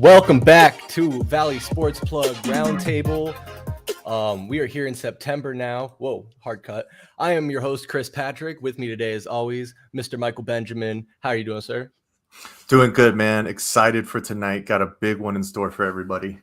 Welcome back to Valley Sports Plug Roundtable. We are here in September now. Whoa, hard cut. I am your host, Chris Patrick. With me today, as always, Mr. Michael Benjamin. How are you doing, sir? Doing good, man. Excited for tonight. Got a big one in store for everybody.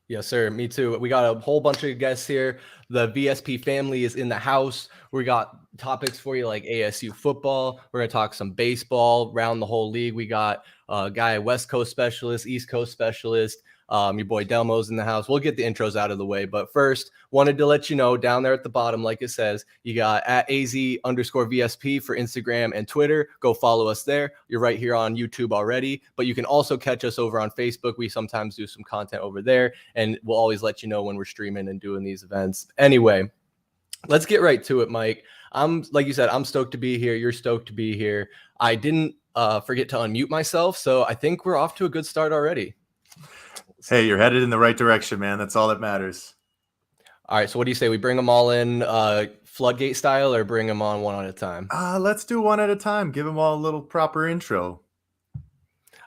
Yes, sir. Me too. We got a whole bunch of guests here. The VSP family is in the house. We got topics for you like ASU football. We're going to talk some baseball around the whole league. We got a guy, West Coast specialist, East Coast specialist. Your boy Delmo's in the house. We'll get the intros out of the way. But first, wanted to let you know down there at the bottom, like it says, you got at AZ_VSP for Instagram and Twitter. Go follow us there. You're right here on YouTube already. But you can also catch us over on Facebook. We sometimes do some content over there. And we'll always let you know when we're streaming and doing these events. Anyway, let's get right to it, Mike. Like you said, I'm stoked to be here. You're stoked to be here. I didn't forget to unmute myself. So I think we're off to a good start already. Hey, you're headed in the right direction, man. That's all that matters. All right. So what do you say? We bring them all in floodgate style or bring them on one at a time? Let's do one at a time. Give them all a little proper intro.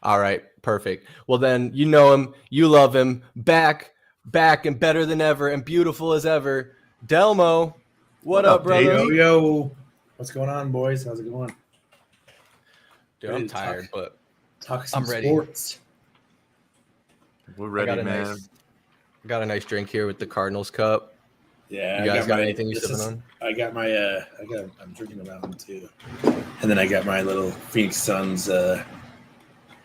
All right. Perfect. Well, then you know him. You love him. Back and better than ever and beautiful as ever. Delmo, what up, brother? Yo. What's going on, boys? How's it going? Dude, I'm tired, but talk some I'm ready. Sports. We're ready, man. Got a nice drink here with the Cardinals cup. Yeah, you guys got anything you sipping on? I got my I'm drinking a mountain too, and then I got my little Phoenix Suns.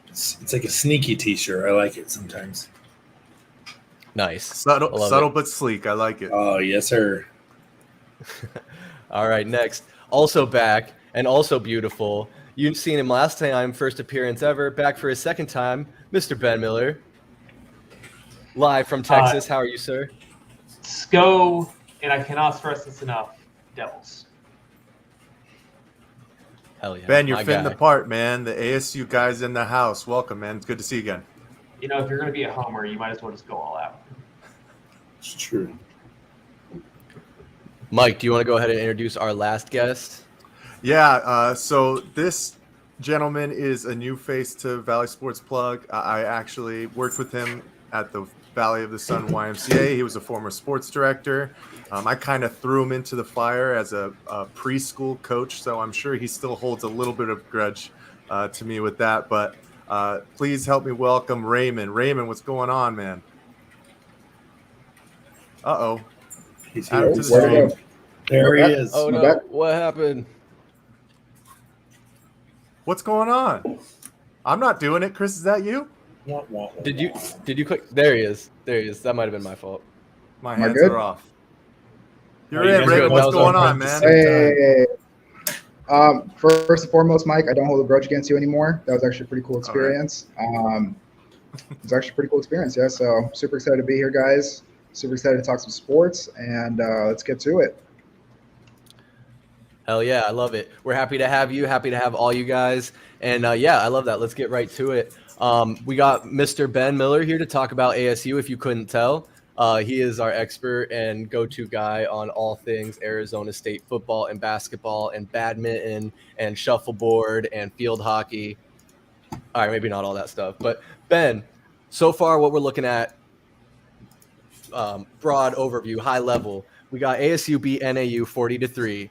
It's like a sneaky T-shirt. I like it sometimes. Nice, subtle but sleek. I like it. Oh yes, sir. All right, next, also back and also beautiful. You've seen him last time, first appearance ever. Back for his second time, Mr. Ben Miller. Live from Texas. How are you, sir? Go, and I cannot stress this enough, Devils. Hell yeah. Ben, you're fitting the part, man. The ASU guys in the house. Welcome, man. It's good to see you again. You know, if you're going to be a homer, you might as well just go all out. It's true. Mike, do you want to go ahead and introduce our last guest? Yeah, so this gentleman is a new face to Valley Sports Plug. I actually worked with him at the Valley of the Sun YMCA. He was a former sports director. I kind of threw him into the fire as a preschool coach, so I'm sure he still holds a little bit of grudge to me with that. But please help me welcome Raymond. Raymond, what's going on, man? Uh-oh. He's here. To the stream. There he is. Oh, no. What happened? What's going on? I'm not doing it. Chris, is that you? Did you click? There he is. That might have been my fault. My hands are off. You're in, Raymond. What's going on, man? Hey. First and foremost, Mike, I don't hold a grudge against you anymore. That was actually a pretty cool experience. Right. It was actually a pretty cool experience, yeah. So super excited to be here, guys. Super excited to talk some sports, and let's get to it. Hell yeah, I love it. We're happy to have you. Happy to have all you guys. And yeah, I love that. Let's get right to it. We got Mr. Ben Miller here to talk about ASU, if you couldn't tell. He is our expert and go-to guy on all things Arizona State football and basketball and badminton and shuffleboard and field hockey. All right, maybe not all that stuff. But Ben, so far what we're looking at, broad overview, high level, we got ASU beat NAU 40-3.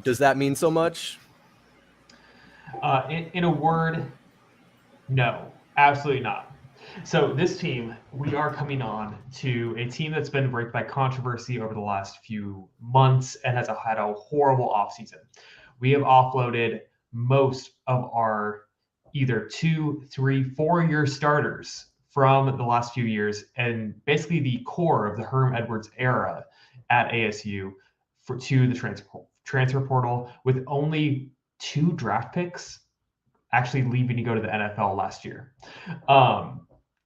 Does that mean so much? In a word, no, absolutely not. So this team, we are coming on to a team that's been ranked by controversy over the last few months and has had a horrible offseason. We have offloaded most of our either 2, 3, 4-year starters from the last few years, and basically the core of the Herm Edwards era at ASU to the transfer portal, with only 2 draft picks actually leaving to go to the NFL last year.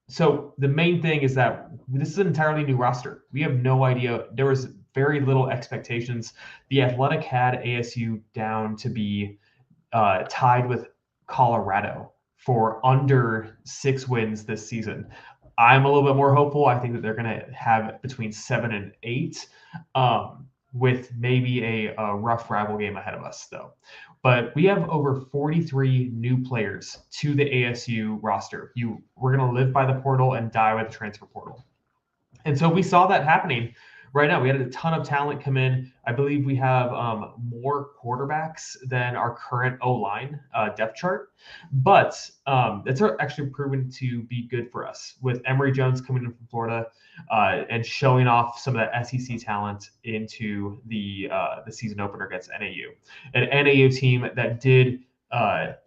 So the main thing is that this is an entirely new roster. We have no idea. There was very little expectations. The Athletic had ASU down to be tied with Colorado for under 6 wins this season. I'm a little bit more hopeful. I think that they're going to have between 7 and 8. with maybe a rough rival game ahead of us, though. But we have over 43 new players to the ASU roster. We're going to live by the portal and die by the transfer portal. And so we saw that happening right now. We had a ton of talent come in. I believe we have more quarterbacks than our current O-line depth chart, but it's actually proven to be good for us with Emory Jones coming in from Florida and showing off some of that SEC talent into the season opener against NAU, an NAU team that did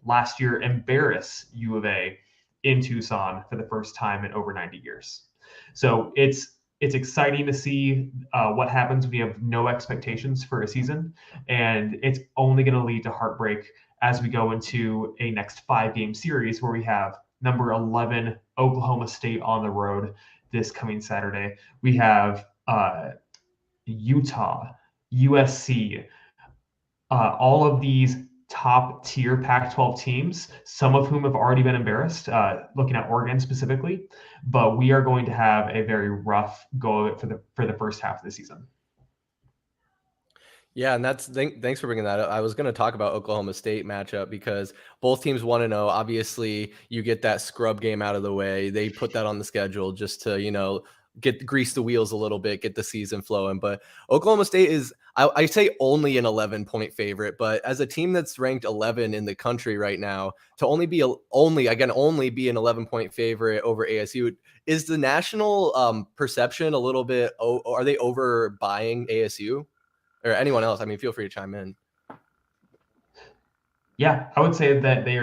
last year embarrass U of A in Tucson for the first time in over 90 years. So it's exciting to see what happens when you have no expectations for a season, and it's only going to lead to heartbreak as we go into a next 5-game series where we have number 11 Oklahoma State on the road this coming Saturday. We have Utah, USC, all of these top tier Pac-12 teams, some of whom have already been embarrassed, looking at Oregon specifically, but we are going to have a very rough go of it for the first half of the season. Yeah, and thanks for bringing that up. I was going to talk about Oklahoma State matchup because both teams want to know. Obviously, you get that scrub game out of the way. They put that on the schedule just to, grease the wheels a little bit, get the season flowing. But Oklahoma State is, I say, only an 11-point favorite, but as a team that's ranked 11 in the country right now, to only be an 11-point favorite over ASU, is the national perception a little bit? Are they overbuying ASU or anyone else? I mean, feel free to chime in. Yeah, I would say that they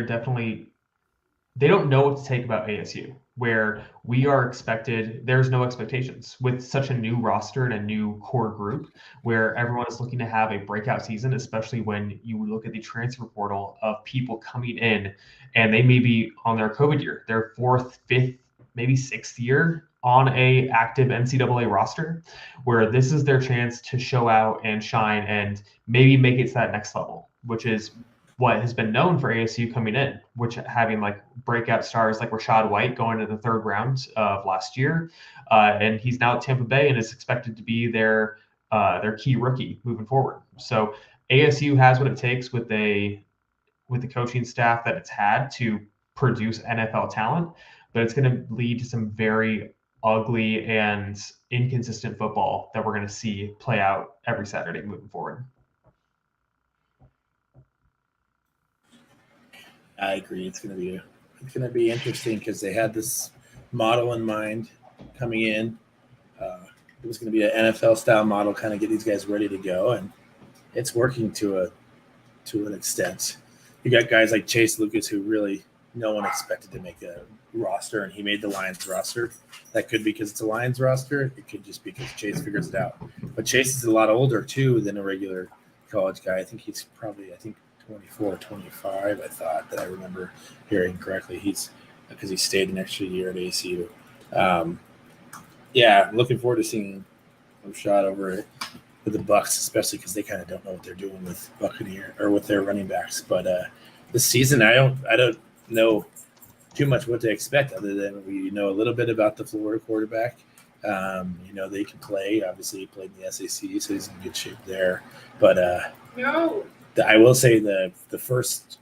don't know what to take about ASU, where we are expected, there's no expectations with such a new roster and a new core group where everyone is looking to have a breakout season, especially when you look at the transfer portal of people coming in and they may be on their COVID year, their 4th, 5th, maybe 6th year on a active NCAA roster, where this is their chance to show out and shine and maybe make it to that next level, which is what has been known for ASU coming in, which having like breakout stars like Rashad White going to the 3rd round of last year. And he's now at Tampa Bay and is expected to be their key rookie moving forward. So ASU has what it takes with the coaching staff that it's had to produce NFL talent, but it's going to lead to some very ugly and inconsistent football that we're going to see play out every Saturday moving forward. I agree. It's going to be interesting because they had this model in mind coming in. It was going to be an NFL style model, kind of get these guys ready to go, and it's working to an extent. You got guys like Chase Lucas, who really no one expected to make a roster, and he made the Lions roster. That could be because it's a Lions roster. It could just be because Chase figures it out. But Chase is a lot older too than a regular college guy. I think he's probably 24, 25, I thought, that I remember hearing correctly. Because he stayed an extra year at ASU. Looking forward to seeing him shot over with the Bucs, especially because they kind of don't know what they're doing with Buccaneer or with their running backs. But this season, I don't know too much what to expect other than we know a little bit about the Florida quarterback. They can play. Obviously, he played in the SEC, so he's in good shape there. But I will say the first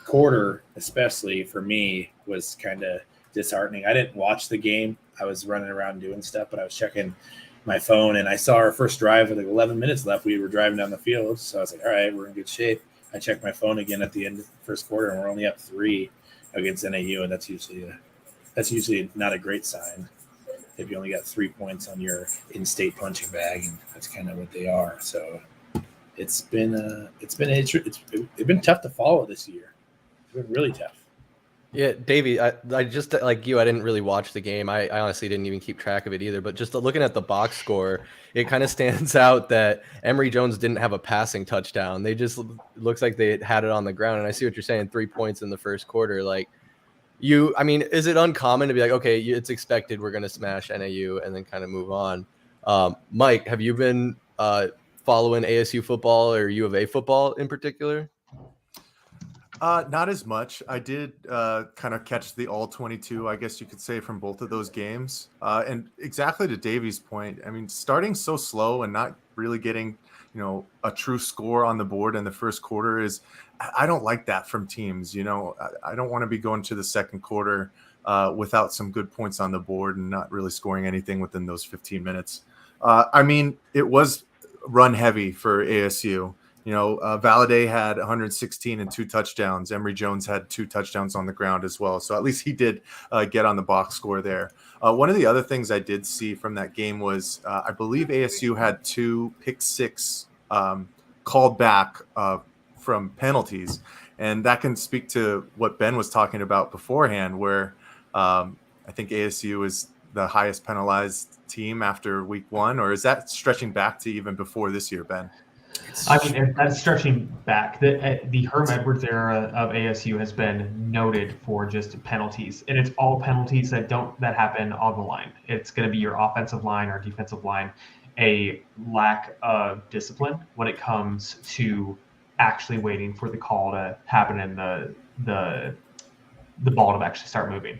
quarter, especially for me, was kind of disheartening. I didn't watch the game. I was running around doing stuff, but I was checking my phone, and I saw our first drive with 11 minutes left. We were driving down the field, so I was like, all right, we're in good shape. I checked my phone again at the end of the first quarter, and we're only up 3 against NAU, and that's usually not a great sign if you only got 3 points on your in-state punching bag, and that's kind of what they are. So it's been tough to follow this year. It's been really tough. Yeah, Davey, I just like you, I didn't really watch the game. I honestly didn't even keep track of it either. But just looking at the box score, it kind of stands out that Emory Jones didn't have a passing touchdown. They just looks like they had it on the ground. And I see what you're saying, 3 points in the first quarter. Like is it uncommon to be like, okay, it's expected we're going to smash NAU and then kind of move on? Mike, have you been following ASU football or U of A football in particular? Not as much. I did kind of catch the all 22, I guess you could say, from both of those games. And exactly to Davey's point, I mean, starting so slow and not really getting, a true score on the board in the first quarter is, I don't like that from teams. I don't want to be going to the second quarter without some good points on the board and not really scoring anything within those 15 minutes. It was run heavy for ASU. Valladay had 116 and 2 touchdowns. Emory Jones had 2 touchdowns on the ground as well. So at least he did get on the box score there. One of the other things I did see from that game was I believe ASU had 2 pick six called back from penalties. And that can speak to what Ben was talking about beforehand, where I think ASU is the highest penalized team after week 1, or is that stretching back to even before this year, Ben? I mean, that's stretching back. The Herm Edwards era of ASU has been noted for just penalties, and it's all penalties that happen on the line. It's going to be your offensive line or defensive line, a lack of discipline when it comes to actually waiting for the call to happen and the ball to actually start moving.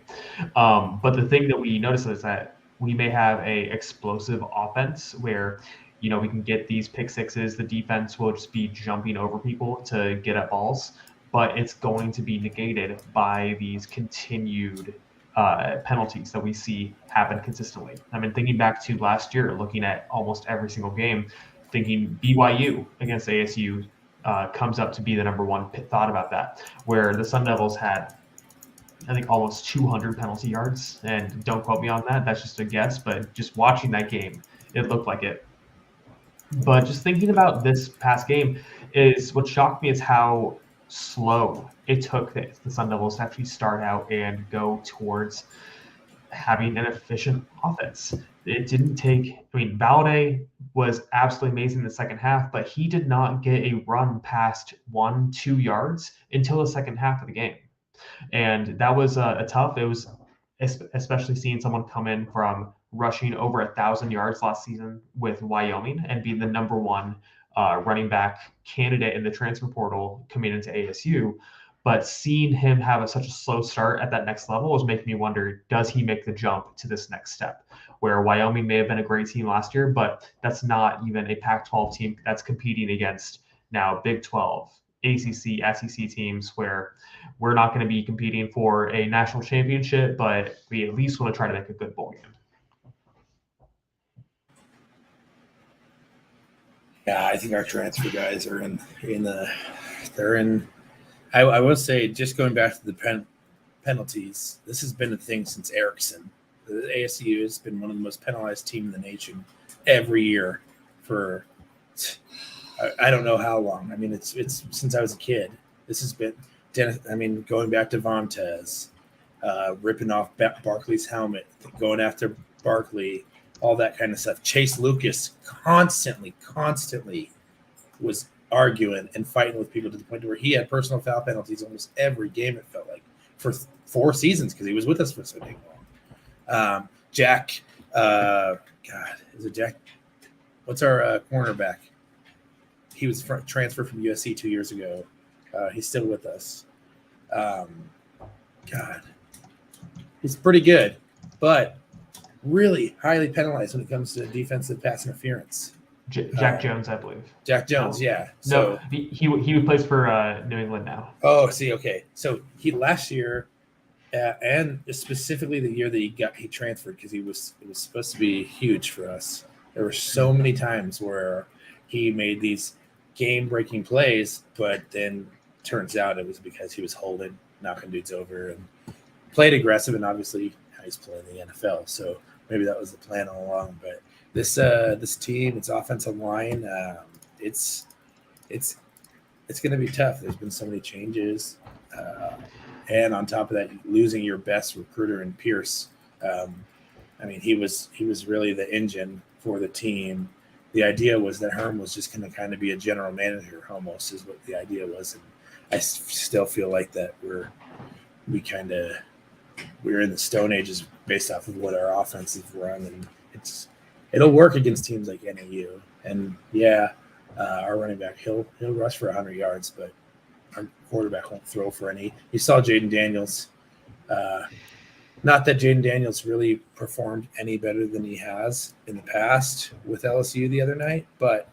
But the thing that we notice is that we may have a explosive offense where we can get these pick sixes. The defense will just be jumping over people to get at balls, but it's going to be negated by these continued penalties that we see happen consistently. I mean, thinking back to last year, looking at almost every single game, thinking BYU against ASU comes up to be the number one thought about that, where the Sun Devils had, I think, almost 200 penalty yards. And don't quote me on that. That's just a guess. But just watching that game, it looked like it. But just thinking about this past game, is what shocked me is how slow it took the Sun Devils to actually start out and go towards having an efficient offense. It didn't take, Valladay was absolutely amazing in the second half, but he did not get a run past 1-2 yards until the second half of the game. And that was a tough. It was especially seeing someone come in from rushing over 1,000 yards last season with Wyoming and being the number one running back candidate in the transfer portal coming into ASU. But seeing him have such a slow start at that next level was making me wonder, does he make the jump to this next step? Where Wyoming may have been a great team last year, but that's not even a Pac-12 team that's competing against now Big 12, ACC, SEC teams, where we're not going to be competing for a national championship, but we at least want to try to make a good bowl game. Yeah, I think our transfer guys are they're in. I will say, just going back to the penalties, this has been a thing since Erickson. The ASU has been one of the most penalized teams in the nation every year for I don't know how long. I mean, it's since I was a kid. This has been going back to Vontez, ripping off Barkley's helmet, going after Barkley, all that kind of stuff. Chase Lucas constantly was arguing and fighting with people to the point where he had personal foul penalties almost every game, it felt like, for 4 seasons because he was with us for so dang long. Jack, is it Jack? What's our cornerback? He was transferred from USC 2 years ago. He's still with us. He's pretty good, but really highly penalized when it comes to defensive pass interference. Jack Jones, I believe. Jack Jones, yeah. So no, he plays for New England now. Oh, see, okay. So he last year, and specifically the year that he transferred, because it was supposed to be huge for us. There were so many times where he made these game-breaking plays, but then turns out it was because he was holding, knocking dudes over, and played aggressive. And obviously, he's playing in the NFL, so maybe that was the plan all along. But this team, its offensive line, it's going to be tough. There's been so many changes, and on top of that, losing your best recruiter in Pierce. He was really the engine for the team. The idea was that Herm was just going to kind of be a general manager, almost, is what the idea was. And I still feel like that we're in the Stone Ages based off of what our offenses run, and it'll work against teams like NAU. And our running back he'll rush for 100 yards, but our quarterback won't throw for any. You saw Jaden Daniels Not that Jaden Daniels really performed any better than he has in the past with LSU the other night, but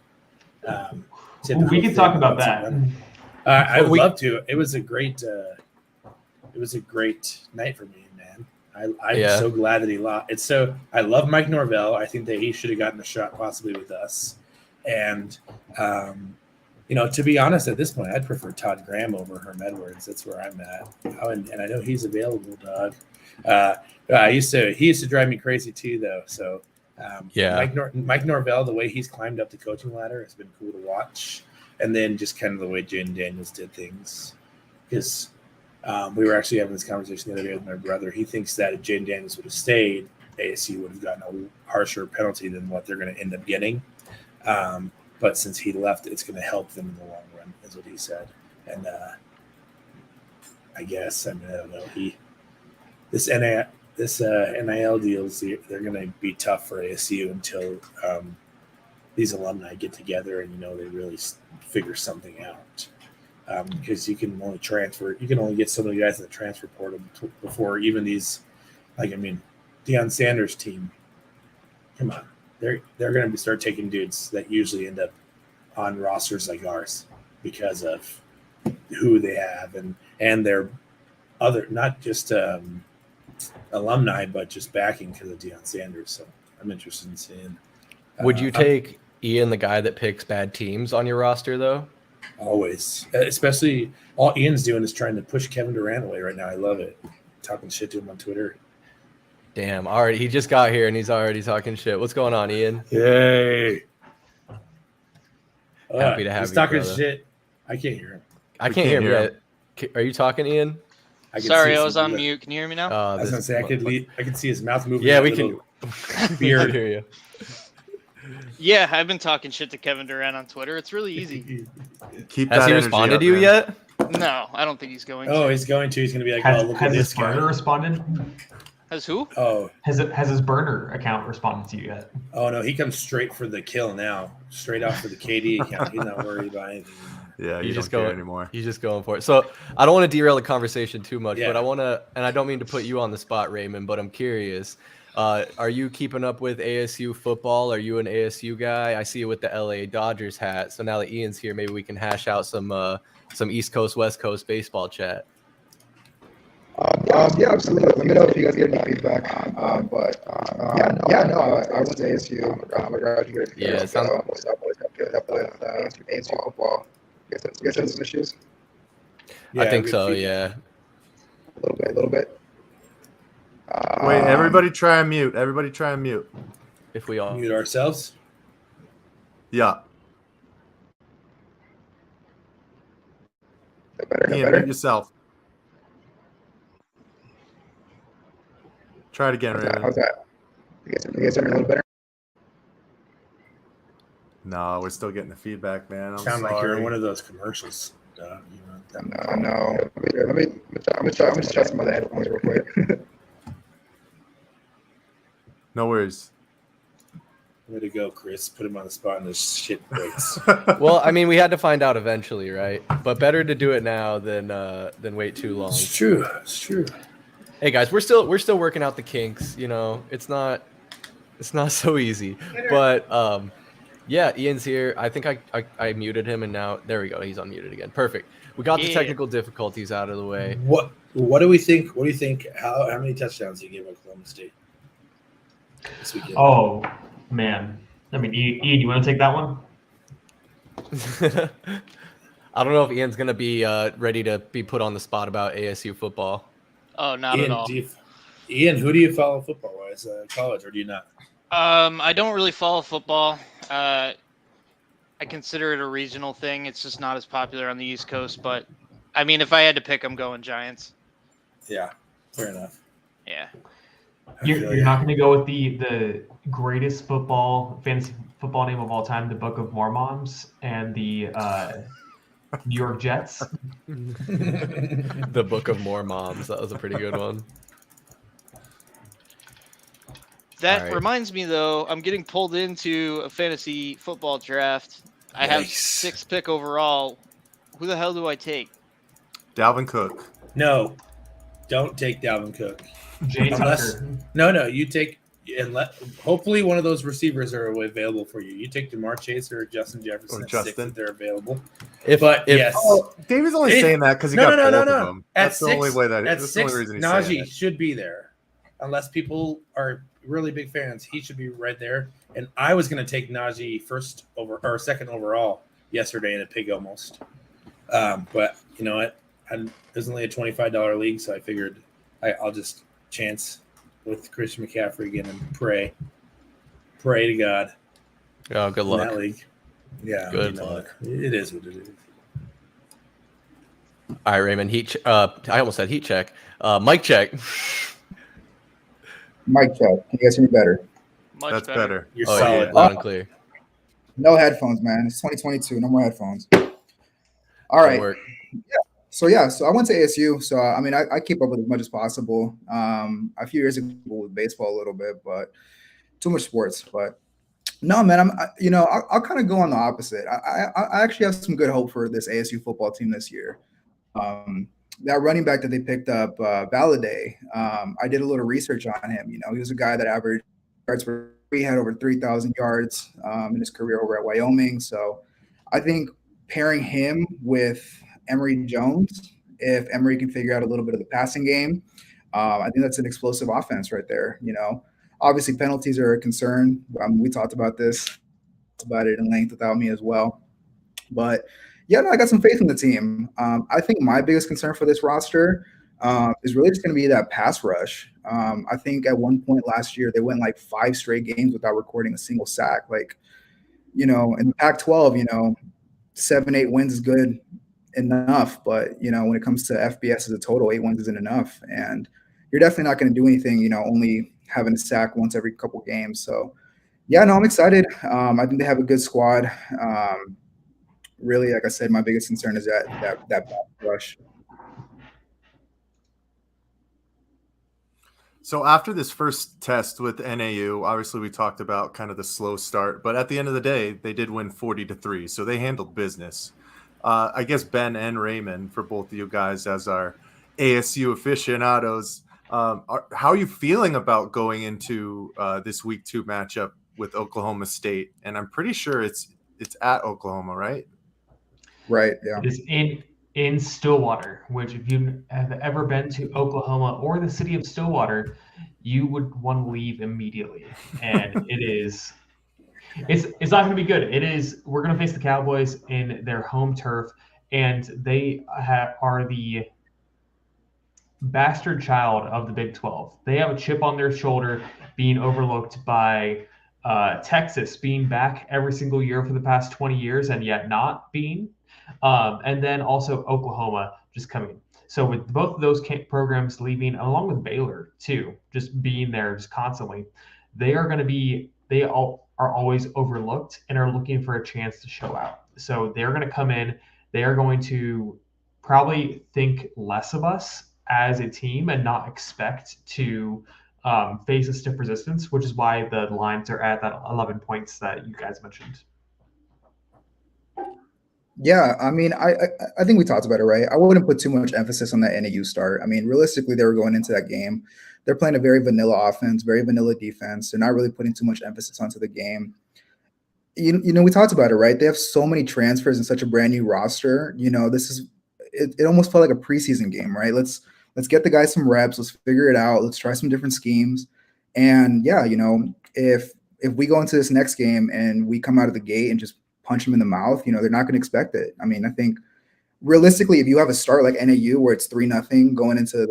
We can talk about that. I would love to. It was a great night for me, man. I'm so glad that he lost. I love Mike Norvell. I think that he should have gotten a shot possibly with us. And to be honest, at this point, I'd prefer Todd Graham over Herm Edwards. That's where I'm at. And I know he's available, dog. He used to drive me crazy too, though. So Mike Norvell, the way he's climbed up the coaching ladder has been cool to watch. And then just kind of the way Jaden Daniels did things, because we were actually having this conversation the other day with my brother. He thinks that if Jaden Daniels would have stayed, ASU would have gotten a harsher penalty than what they're going to end up getting. But since he left, it's going to help them in the long run, is what he said. And I don't know. This NIL deals, they're going to be tough for ASU until these alumni get together and they really figure something out. Because you can only get so many guys in the transfer portal before even these, Deion Sanders' team. Come on, they're going to start taking dudes that usually end up on rosters like ours because of who they have and their other, not just alumni, but just backing because of Deion Sanders. So I'm interested in seeing. Would you take Ian, the guy that picks bad teams, on your roster though? Always, especially all Ian's doing is trying to push Kevin Durant away right now. I love it. Talking shit to him on Twitter. Damn, already he just got here and he's already talking shit. What's going on, Ian? Yay! Happy to have he's you, talking brother. shit. I can't hear him. I can't hear him yet. Are you talking, Ian? Sorry, I was on mute. Can you hear me now? I was gonna say I could see his mouth moving. Yeah, we can. Beard. We can hear you. Yeah, I've been talking shit to Kevin Durant on Twitter. It's really easy. Has he responded to you yet? No, I don't think he's going to. Oh, he's going to. He's going to be like, has his burner responded? Has who? Oh. Has his burner account responded to you yet? Oh, no, he comes straight for the kill now. Straight off for the KD account. He's not worried about anything. Yeah, He's just going anymore. He's just going for it. So I don't want to derail the conversation too much, Yeah. but I want to, and I don't mean to put you on the spot, Raymond, but I'm curious. Are you keeping up with ASU football? Are you an ASU guy? I see you with the LA Dodgers hat. So now that Ian's here, maybe we can hash out some East Coast, West Coast baseball chat. Yeah, absolutely. Let me know if you guys get any feedback. I went to ASU. I graduated. Yeah, it sounds. Most always have good up with ASU football. You guys have some issues? I think so. Yeah. A little bit. Wait, everybody try and mute. Everybody try and mute. If we all Mute ourselves? Yeah. Better. Ian, mute yourself. Try it again, Raymond. How's that? You guys are a little better? No, we're still getting the feedback, man. Sound like you're in one of those commercials. No. Let me just try some other headphones real quick. No worries. Way to go, Chris. Put him on the spot and this shit breaks. Well, I mean, we had to find out eventually, right? But better to do it now than wait too long. It's true. Hey guys, we're still working out the kinks. It's not so easy. But yeah, Ian's here. I think I muted him, and now there we go. He's unmuted again. Perfect. We got the technical difficulties out of the way. What do we think? What do you think? How many touchdowns do you give Oklahoma State this weekend? Oh man, I mean, Ian, you want to take that one? I don't know if Ian's gonna be ready to be put on the spot about ASU football. Oh, not Ian, at all. Ian, who do you follow football-wise, college, or do you not? I don't really follow football. I consider it a regional thing. It's just not as popular on the East Coast. But, I mean, if I had to pick, I'm going Giants. Yeah, fair enough. Yeah. You're not going to go with the greatest fantasy football name of all time, the Book of Mormons, and the New York Jets? The Book of More Moms. That was a pretty good one. That right. reminds me, though, I'm getting pulled into a fantasy football draft. I have Nice. 6th pick overall. Who the hell do I take? Dalvin Cook. No, don't take Dalvin Cook. Jay Unless Tucker. no, you take and hopefully one of those receivers are available for you. You take DeMar Chase or Justin Jefferson Or at 6 Justin. if they're available. If Yes. Oh, David's only saying that because he got both of them. At That's the only way that. That's the only reason he's saying Najee it. should be there, unless people are really big fans. He should be right there. And I was going to take Najee second overall yesterday in a pig almost. But you know what? It was only a $25 league, so I figured I'll just chance with Christian McCaffrey again and pray to God. Oh, good in luck. that league. Yeah, Good you know luck. It is what it is. All right, Raymond. I almost said heat check. Mic check. Mic check. Can you guys hear me better? Much That's better. better. You're Oh, solid. yeah, loud and clear. No headphones, man. It's 2022. No more headphones. All Good right. work. So I went to ASU. So I mean, I keep up with as much as possible. A few years ago with baseball a little bit, but too much sports. But no, man, I'll kind of go on the opposite. I actually have some good hope for this ASU football team this year. That running back that they picked up, Valladay, I did a little research on him. You know, he was a guy that averaged yards per. He had over 3,000 yards in his career over at Wyoming. So I think pairing him with Emory Jones, if Emory can figure out a little bit of the passing game, I think that's an explosive offense right there. You know, obviously penalties are a concern. We talked about it in length without me as well. But yeah, no, I got some faith in the team. I think my biggest concern for this roster is really just going to be that pass rush. I think at one point last year, they went like 5 straight games without recording a single sack. Like, you know, in the Pac-12, 7-8 wins is good enough. But, when it comes to FBS as a total, 8 wins isn't enough. And you're definitely not going to do anything, only having a sack once every couple games. So, yeah, no, I'm excited. I think they have a good squad. Really, like I said, my biggest concern is that pass rush. So after this first test with NAU, obviously we talked about kind of the slow start, but at the end of the day, they did win 40-3, so they handled business. I guess Ben and Raymond, for both of you guys as our ASU aficionados, how are you feeling about going into this Week 2 matchup with Oklahoma State? And I'm pretty sure it's at Oklahoma, right? Right. Yeah. It is in Stillwater, which if you have ever been to Oklahoma or the city of Stillwater, you would want to leave immediately. And it's not going to be good. We're going to face the Cowboys in their home turf, and they are the bastard child of the Big 12. They have a chip on their shoulder being overlooked by Texas being back every single year for the past 20 years and yet not being. And then also Oklahoma just coming. So with both of those programs leaving, along with Baylor too, just being there just constantly, they are always overlooked and are looking for a chance to show out. So they're going to come in. They are going to probably think less of us as a team and not expect to face a stiff resistance, which is why the lines are at that 11 points that you guys mentioned. Yeah, I mean, I think we talked about it, right? I wouldn't put too much emphasis on that NAU start. I mean, realistically, they were going into that game. They're playing a very vanilla offense, very vanilla defense. They're not really putting too much emphasis onto the game. We talked about it, right? They have so many transfers and such a brand new roster. It almost felt like a preseason game, right? Let's get the guys some reps. Let's figure it out. Let's try some different schemes. And yeah, if we go into this next game and we come out of the gate and just punch them in the mouth, they're not going to expect it. I mean, I think realistically, if you have a start like NAU where it's 3-0 going into the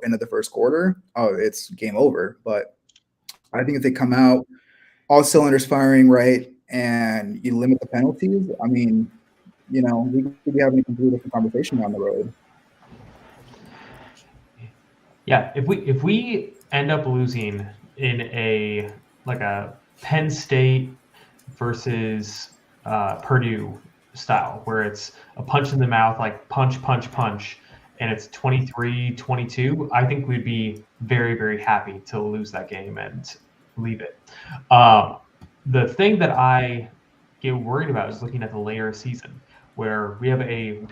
end of the first quarter, it's game over. But I think if they come out all cylinders firing, right, and you limit the penalties, I mean, we could be having a completely different conversation down the road. Yeah, if we end up losing in a Penn State versus Purdue style, where it's a punch in the mouth, like punch, and it's 23-22, I think we'd be very, very happy to lose that game and leave it. The thing that I get worried about is looking at the later season, where we have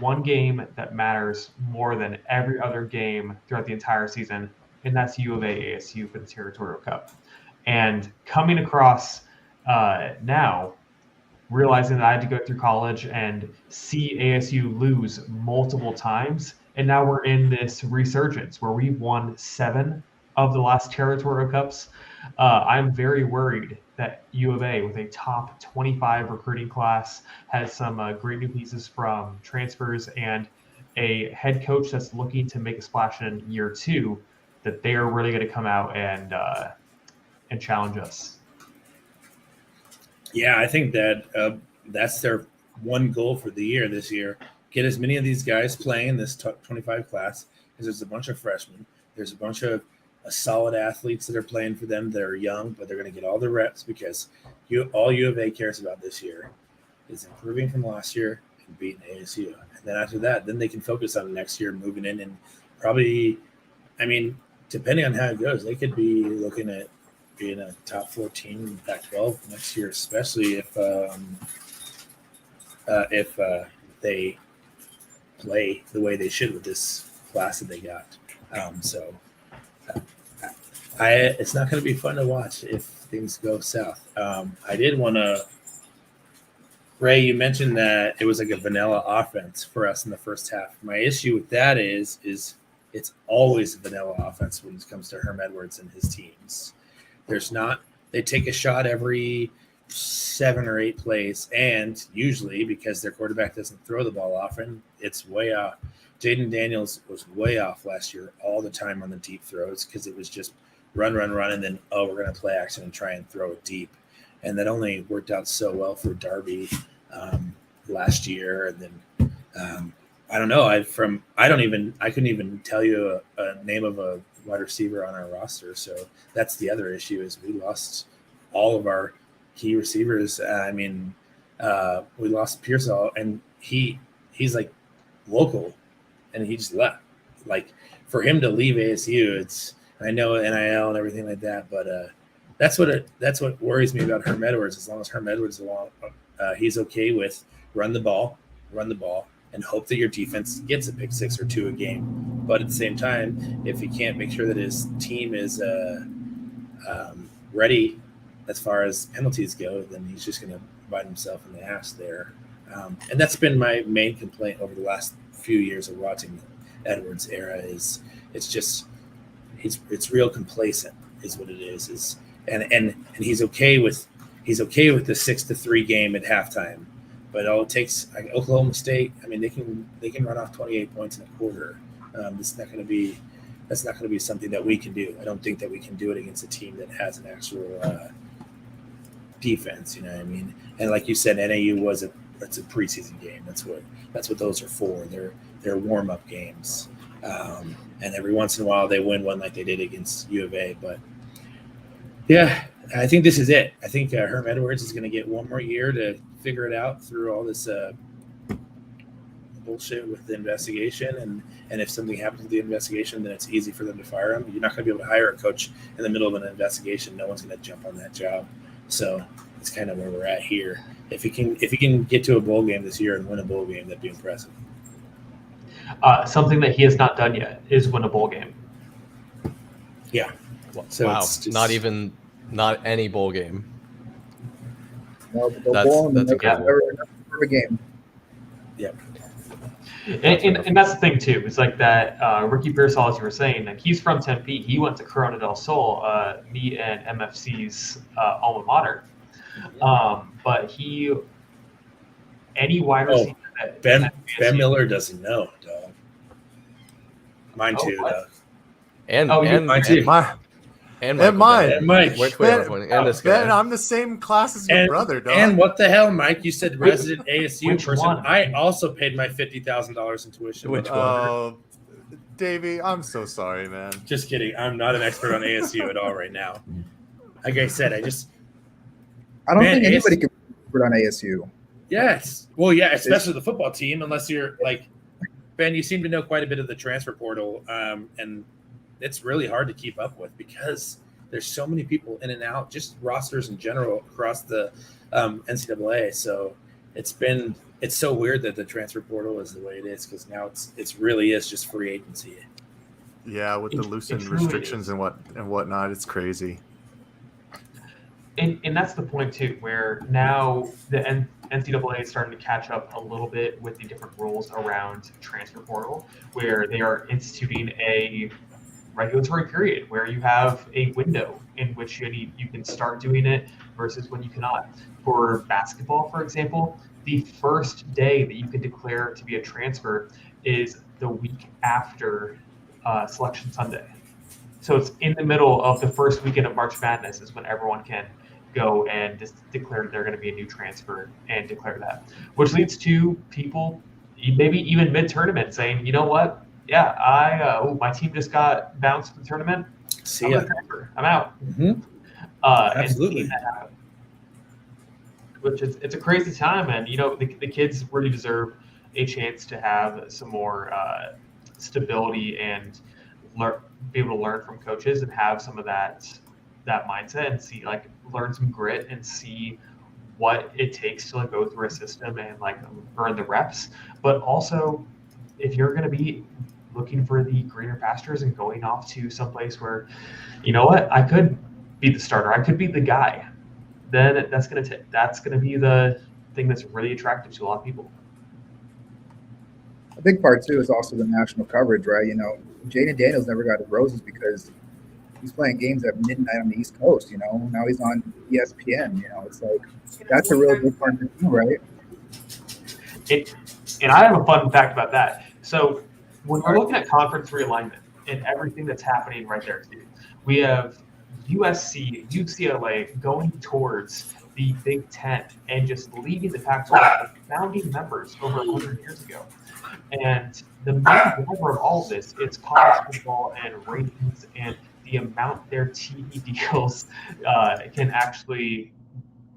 one game that matters more than every other game throughout the entire season, and that's U of A ASU for the Territorial Cup. And coming across now, realizing that I had to go through college and see ASU lose multiple times, and now we're in this resurgence where we've won 7 of the last Territorial Cups. I'm very worried that U of A, with a top 25 recruiting class, has some great new pieces from transfers and a head coach that's looking to make a splash in year 2, that they are really going to come out and challenge us. Yeah, I think that that's their one goal for the year this year. Get as many of these guys playing in this 25 class, because there's a bunch of freshmen. There's a bunch of solid athletes that are playing for them that are young, but they're going to get all the reps, because all U of A cares about this year is improving from last year and beating ASU. And then after that, then they can focus on next year, moving in, and probably, I mean, depending on how it goes, they could be looking at being a top 4 team in Pac-12 next year, especially if they play the way they should with this class that they got. It's not going to be fun to watch if things go south. I did want to, Ray, you mentioned that it was like a vanilla offense for us in the first half. My issue with that is it's always a vanilla offense when it comes to Herm Edwards and his teams. They take a shot every 7 or 8 plays, and usually, because their quarterback doesn't throw the ball often, it's way off. Jaden Daniels was way off last year all the time on the deep throws, because it was just run, and then, we're going to play action and try and throw it deep. And that only worked out so well for Darby last year. And then I don't know. I couldn't even tell you a name of a wide receiver on our roster. So that's the other issue, is we lost all of our key receivers. We lost Pearsall, and he's like local, and he just left. Like, for him to leave ASU, I know NIL and everything like that, but that's what worries me about Herm Edwards. As long as Herm Edwards he's okay with run the ball, and hope that your defense gets a pick 6 or 2 a game. But at the same time, if he can't make sure that his team is ready as far as penalties go, then he's just going to bite himself in the ass there. And that's been my main complaint over the last few years of watching Edwards' era. It's real complacent, is what it is. And he's okay with the 6-3 game at halftime. But all it takes, like Oklahoma State, they can run off 28 points in a quarter. That's not going to be something that we can do. I don't think that we can do it against a team that has an actual defense. You know what I mean? And like you said, NAU that's a preseason game. That's what those are for. They're warm up games. And every once in a while they win one, like they did against U of A. But yeah, I think this is it. I think Herm Edwards is going to get one more year to figure it out through all this bullshit with the investigation. And if something happens with the investigation, then it's easy for them to fire him. You're not going to be able to hire a coach in the middle of an investigation. No one's going to jump on that job. So it's kind of where we're at here. If he can get to a bowl game this year and win a bowl game, that'd be impressive. Something that he has not done yet is win a bowl game. Yeah. So wow. Not any bowl game. No, that's incredible. Every game. Yep. And that's the thing too. It's like that Ricky Pearsall, as you were saying, like he's from Tempe. He went to Corona del Sol, me and MFC's alma mater. But any wide receiver that Ben Miller doesn't know, dog. Mine too, dog. And mine too. And Mike. Ben, I'm the same class as your brother, dog. And what the hell, Mike? You said resident ASU person. One? I also paid my $50,000 in tuition. Which one? Davey, I'm so sorry, man. Just kidding. I'm not an expert on ASU at all right now. Like I said, I don't think anybody can put on ASU. Yes. Well, yeah, especially the football team, unless you're like Ben, you seem to know quite a bit of the transfer portal, and it's really hard to keep up with because there's so many people in and out, just rosters in general across the NCAA. So it's so weird that the transfer portal is the way it is, because now it's really is just free agency. Yeah, with the loosened truly restrictions is. and whatnot, it's crazy. And that's the point too, where now the NCAA is starting to catch up a little bit with the different rules around transfer portal, where they are instituting a regulatory period where you have a window in which you can start doing it versus when you cannot. For basketball, for example, the first day that you can declare to be a transfer is the week after Selection Sunday. So it's in the middle of the first weekend of March Madness is when everyone can go and just declare they're going to be a new transfer and declare that, which leads to people maybe even mid-tournament saying, you know what? Yeah, my team just got bounced in the tournament. See I'm ya. going to transfer. I'm out. Mhm. And Absolutely. seeing that happen, which it's a crazy time, and the kids really deserve a chance to have some more stability and be able to learn from coaches and have some of that mindset and learn some grit and see what it takes to go through a system and earn the reps. But also, if you're going to be looking for the greener pastures and going off to someplace where, you know what, I could be the starter, I could be the guy, then that's going to be the thing that's really attractive to a lot of people. A big part too is also the national coverage, right? Jaden Daniels never got his roses because he's playing games at midnight on the East Coast. Now he's on ESPN. It's like that's a real big part of the team, right? And I have a fun fact about that. So when we're looking at conference realignment and everything that's happening right there, Steve, we have USC, UCLA going towards the Big Ten and just leading the Pac-12, founding members over 100 years ago. And the main driver of all of this is college football and ratings and the amount their TV deals can actually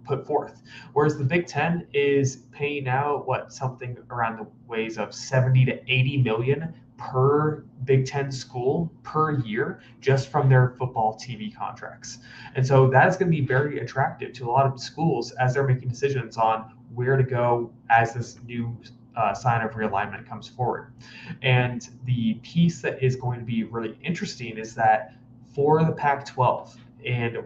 put forth. Whereas the Big Ten is paying out something around the ways of 70 to 80 million per Big Ten school per year just from their football TV contracts. And so that is going to be very attractive to a lot of schools as they're making decisions on where to go as this new sign of realignment comes forward. And the piece that is going to be really interesting is that for the Pac-12, and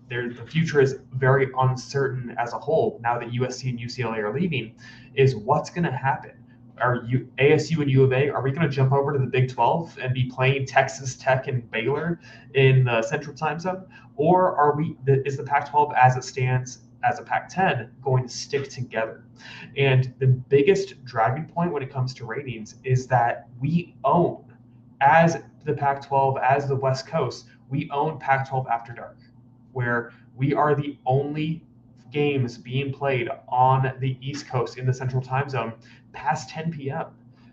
the future is very uncertain as a whole now that USC and UCLA are leaving, is what's going to happen. Are ASU and U of A, are we going to jump over to the Big 12 and be playing Texas Tech and Baylor in the Central Time Zone? Or is the Pac-12 as it stands as a Pac-10 going to stick together? And the biggest driving point when it comes to ratings is that we own, as the Pac-12, as the West Coast, we own Pac-12 After Dark, where we are the only games being played on the East Coast in the Central Time Zone past 10 p.m.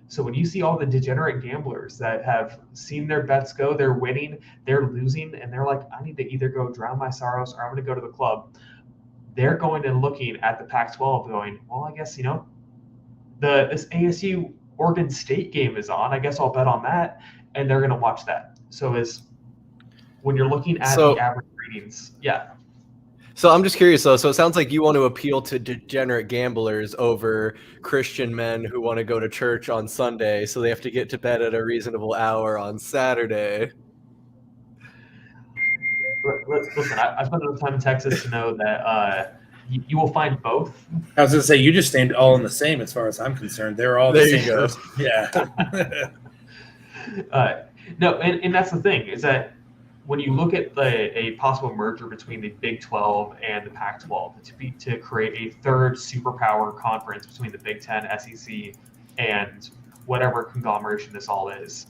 So when you see all the degenerate gamblers that have seen their bets go, they're winning, they're losing, and they're like, I need to either go drown my sorrows or I'm going to go to the club. They're going and looking at the Pac-12 going, well, I guess, this ASU Oregon State game is on. I guess I'll bet on that. And they're going to watch that. So when you're looking at the average ratings, yeah. So I'm just curious though. So it sounds like you want to appeal to degenerate gamblers over Christian men who want to go to church on Sunday, so they have to get to bed at a reasonable hour on Saturday. Listen, I spent enough time in Texas to know that you will find both. I was going to say, you just named all in the same as far as I'm concerned. They're all the same person. Yeah. No, and that's the thing, is that when you look at a possible merger between the Big 12 and the Pac-12 to create a third superpower conference between the Big 10, SEC, and whatever conglomeration this all is,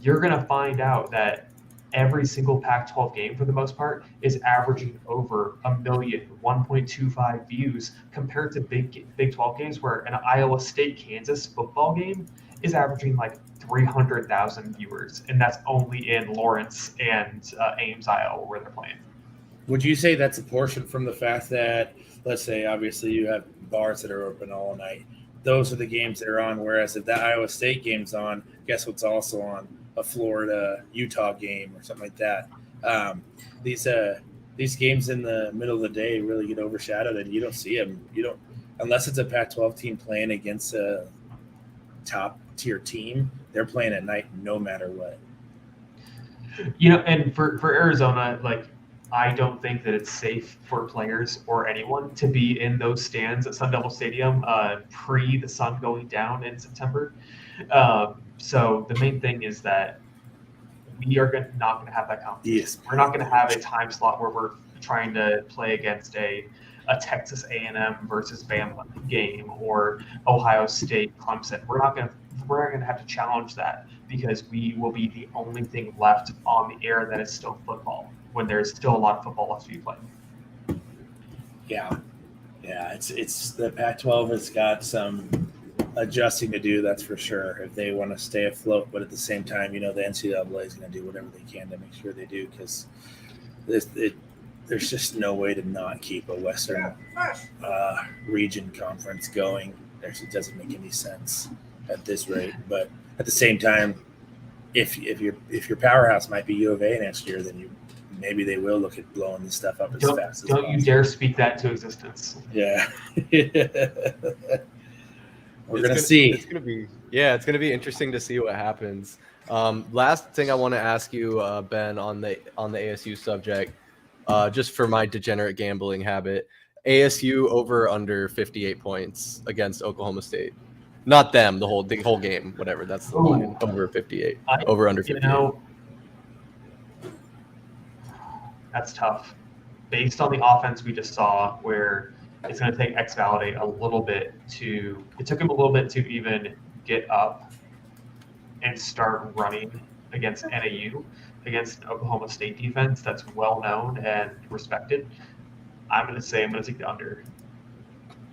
you're going to find out that every single Pac-12 game, for the most part, is averaging over 1 million, 1.25 views, compared to Big 12 games where an Iowa State-Kansas football game is averaging 300,000 viewers, and that's only in Lawrence and Ames, Iowa, where they're playing. Would you say that's a portion from the fact that, let's say, obviously you have bars that are open all night? Those are the games that are on, whereas if that Iowa State game's on, guess what's also on? A Florida-Utah game or something like that. These games in the middle of the day really get overshadowed, and you don't see them. You don't, unless it's a Pac-12 team playing against a top tier team, they're playing at night no matter what. And for Arizona, like, I don't think that it's safe for players or anyone to be in those stands at Sun Devil Stadium pre the sun going down in September. So the main thing is that we are not going to have that competition. Yes. We're not going to have a time slot where we're trying to play against a Texas A&M versus Bama game or Ohio State Clemson. We're not going to have to challenge that because we will be the only thing left on the air that is still football when there's still a lot of football left to be played. Yeah. It's the Pac-12 has got some adjusting to do, that's for sure, if they want to stay afloat. But at the same time, the NCAA is going to do whatever they can to make sure they do, because there's just no way to not keep a Western region conference going. It doesn't make any sense at this rate. But at the same time, if your powerhouse might be U of A next year, then maybe they will look at blowing this stuff up as fast as possible. Don't you dare speak that to existence. Yeah. We're going to see. It's going to be interesting to see what happens. Last thing I want to ask you, Ben, on the ASU subject, just for my degenerate gambling habit, ASU over under 58 points against Oklahoma State. Not them, the whole game, whatever. That's the line. Over 58. Over under 58. That's tough. Based on the offense we just saw, where it's going to take X-Validate it took him a little bit to even get up and start running against NAU, against an Oklahoma State defense that's well known and respected. I'm going to take the under.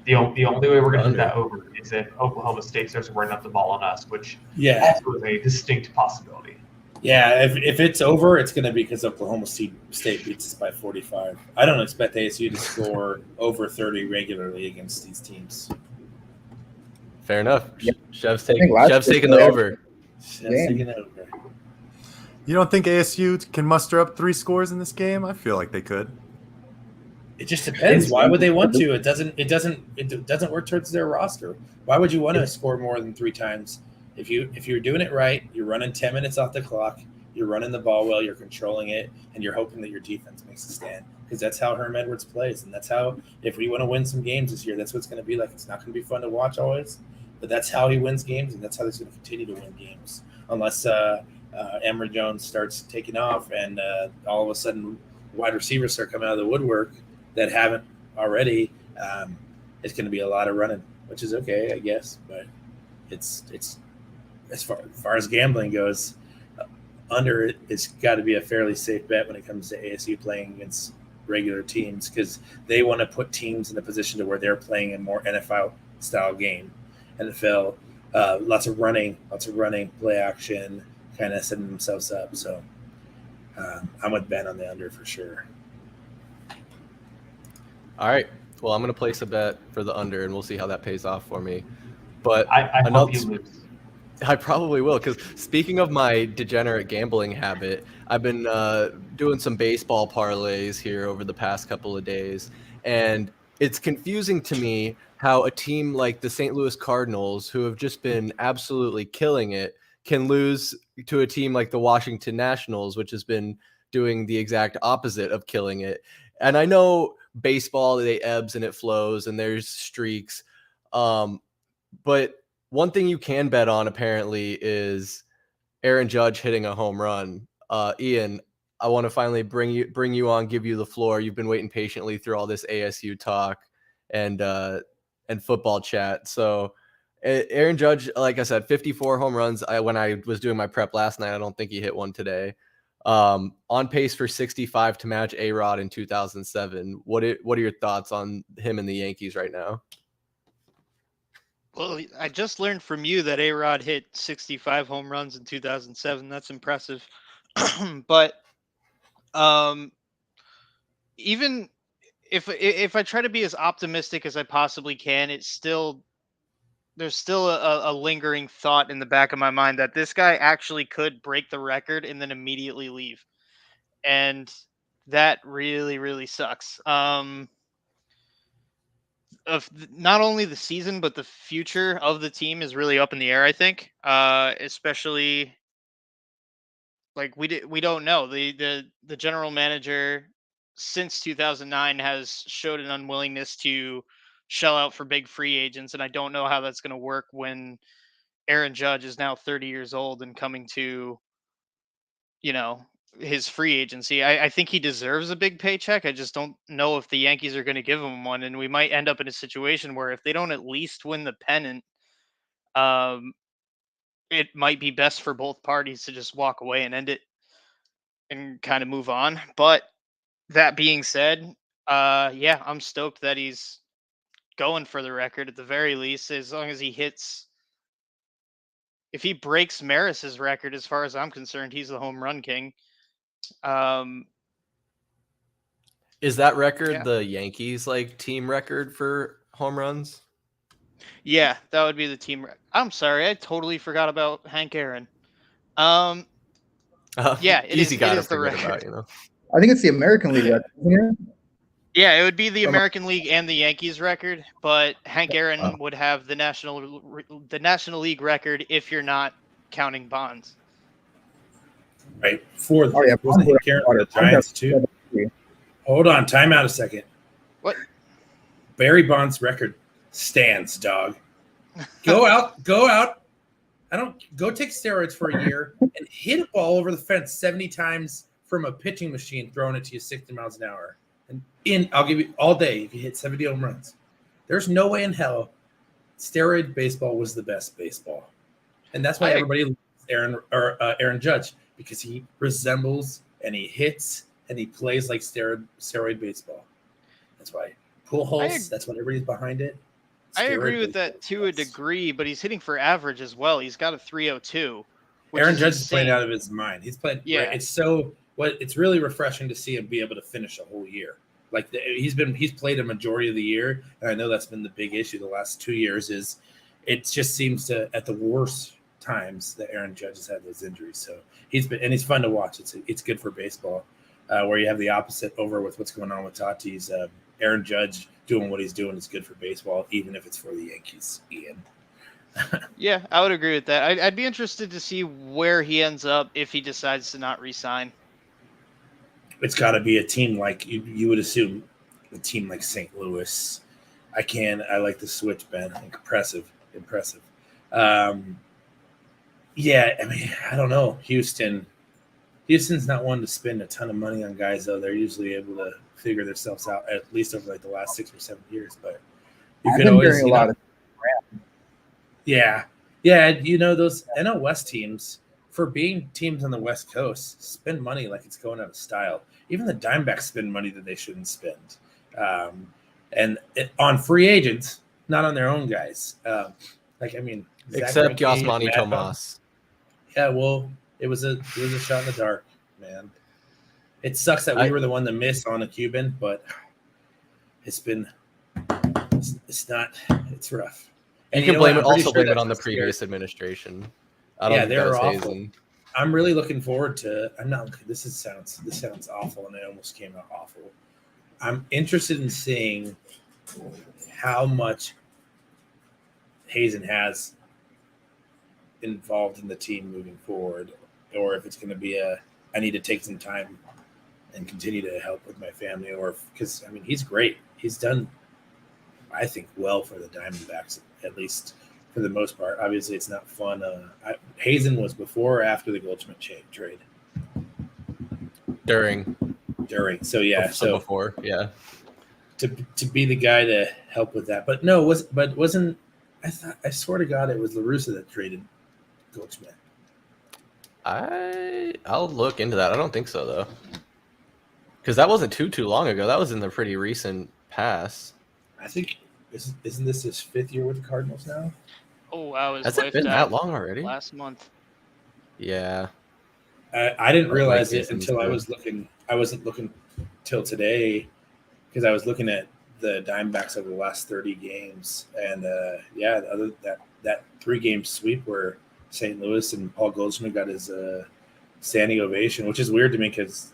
The only way we're going to hit that over is if Oklahoma State starts running up the ball on us, which also is a distinct possibility. Yeah, if it's over, it's going to be because Oklahoma State beats us by 45. I don't expect ASU to score over 30 regularly against these teams. Fair enough. Chef's taking the over. You don't think ASU can muster up 3 scores in this game? I feel like they could. It just depends. Why would they want to? It doesn't work towards their roster. Why would you want to score more than 3 times? If you're doing it right, you're running 10 minutes off the clock, you're running the ball well, you're controlling it, and you're hoping that your defense makes a stand. Because that's how Herm Edwards plays, and that's how, if we want to win some games this year, that's what it's going to be like. It's not going to be fun to watch always, but that's how he wins games, and that's how he's going to continue to win games. Unless Emory Jones starts taking off, and all of a sudden wide receivers start coming out of the woodwork that haven't already, it's going to be a lot of running, which is okay, I guess. But it's as far as gambling goes, under it's got to be a fairly safe bet when it comes to ASU playing against regular teams, because they want to put teams in a position to where they're playing a more NFL style game. NFL, lots of running, play action, kind of setting themselves up. So I'm with Ben on the under for sure. All right. Well, I'm going to place a bet for the under, and we'll see how that pays off for me. But I hope you lose. I probably will, because speaking of my degenerate gambling habit, I've been doing some baseball parlays here over the past couple of days, and it's confusing to me how a team like the St. Louis Cardinals, who have just been absolutely killing it, can lose to a team like the Washington Nationals, which has been doing the exact opposite of killing it. And I know baseball, they ebbs and it flows, and there's streaks, but one thing you can bet on apparently is Aaron Judge hitting a home run. Ian, I want to finally bring you on, give you the floor. You've been waiting patiently through all this ASU talk and football chat. So Aaron Judge, like I said, 54 home runs. When I was doing my prep last night, I don't think he hit one today. On pace for 65 to match A-Rod in 2007. What are your thoughts on him and the Yankees right now? Well, I just learned from you that A-Rod hit 65 home runs in 2007. That's impressive. But even if I try to be as optimistic as I possibly can, there's still a lingering thought in the back of my mind that this guy actually could break the record and then immediately leave. And that really, really sucks. of not only the season but the future of the team is really up in the air. I think, especially like we don't know the general manager since 2009 has showed an unwillingness to shell out for big free agents, and I don't know how that's going to work when Aaron Judge is now 30 years old and coming to, you know, his free agency. I think he deserves a big paycheck. I just don't know if the Yankees are going to give him one, and we might end up in a situation where if they don't at least win the pennant, um, it might be best for both parties to just walk away and end it and kind of move on. But that being said, yeah, I'm stoked that he's going for the record at the very least. As long as he hits, if he breaks Maris's record, as far as I'm concerned, he's the home run king. Um, Is that record Yeah. the Yankees like team record for home runs? yeah, that would be the team. I'm sorry, I totally forgot about Hank Aaron. Um, yeah, it Easy is. guy It to is the forget record. about, you know. I think it's the American League record, isn't it? Yeah, it would be the From- American League and the Yankees record, but Hank Aaron would have the National League record if you're not counting Bonds. Right. For the, Oh, yeah, wasn't Bonds he Karen would for the have- Giants too? Hold on, time out a second. What? Barry Bonds' record stands, dog. Go out. I don't go take steroids for a year and hit a ball over the fence 70 times from a pitching machine, throwing it to you 60 miles an hour. And I'll give you all day if you hit 70 home runs. There's no way in hell steroid baseball was the best baseball. And that's why everybody loves Aaron Judge, because he resembles and he hits and he plays like steroid baseball. That's why Pujols, that's what everybody's behind it. I agree Steroid with that baseball. to a degree, but he's hitting for average as well. He's got a 302. Which Aaron is Judge is playing insane. out of his mind. He's playing. Yeah. Right, it's really refreshing to see him be able to finish a whole year. Like he's played a majority of the year, and I know that's been the big issue the last 2 years. Is it just seems to at the worst times that Aaron Judge has had those injuries. So he's fun to watch. It's good for baseball, where you have the opposite over with what's going on with Tatis. Aaron Judge doing what he's doing is good for baseball, even if it's for the Yankees. Ian. Yeah, I would agree with that. I'd be interested to see where he ends up if he decides to not re-sign. It's got to be a team like you would assume, a team like St. Louis. I like the switch, Ben. Impressive. Yeah, I mean, I don't know. Houston's not one to spend a ton of money on guys, though. They're usually able to figure themselves out at least over like the last 6 or 7 years. But you I've could been always, hearing a lot of yeah. Those NL West teams, for being teams on the West Coast, spend money like it's going out of style. Even the Diamondbacks spend money that they shouldn't spend, on free agents, not on their own guys. Except Greinke, Yasmani Mad Dog. Tomas. Yeah, well, it was a shot in the dark, man. It sucks that we were the one to miss on a Cuban, but it's rough. And you can blame it on the previous administration. I don't think they that were was awful. Hazen. I'm really looking forward to. This sounds awful, and it almost came out awful. I'm interested in seeing how much Hazen has involved in the team moving forward, or if it's going to be I need to take some time and continue to help with my family, or because he's great. He's done, I think, well for the Diamondbacks, at least for the most part. Obviously, it's not fun. Hazen was before or after the Goldschmidt trade? During. So yeah, so before, yeah. To be the guy to help with that, but no, wasn't. I swear to God, it was La Russa that traded Goldschmidt. I'll look into that. I don't think so though, because that wasn't too long ago. That was in the pretty recent past. I think isn't this his 5th year with the Cardinals now? Oh wow, Has it been that long already? Last month. Yeah. I didn't realize it Jason's until I good. was looking. I wasn't looking till today because I was looking at the Diamondbacks over the last 30 games, and that 3-game sweep where St. Louis and Paul Goldschmidt got his standing ovation, which is weird to me because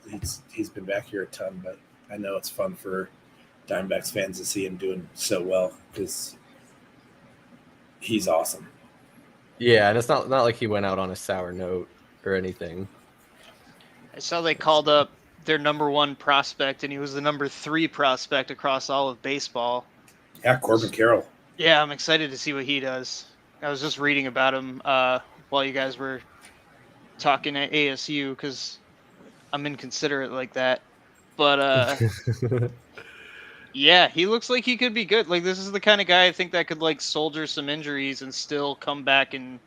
he's been back here a ton, but I know it's fun for Diamondbacks fans to see him doing so well because he's awesome. Yeah, and it's not like he went out on a sour note or anything. I saw they called up their number 1 prospect, and he was the number 3 prospect across all of baseball. Yeah, Corbin Carroll. Yeah, I'm excited to see what he does. I was just reading about him while you guys were talking at ASU because I'm inconsiderate like that. But yeah, he looks like he could be good. Like, this is the kind of guy I think that could like soldier some injuries and still come back and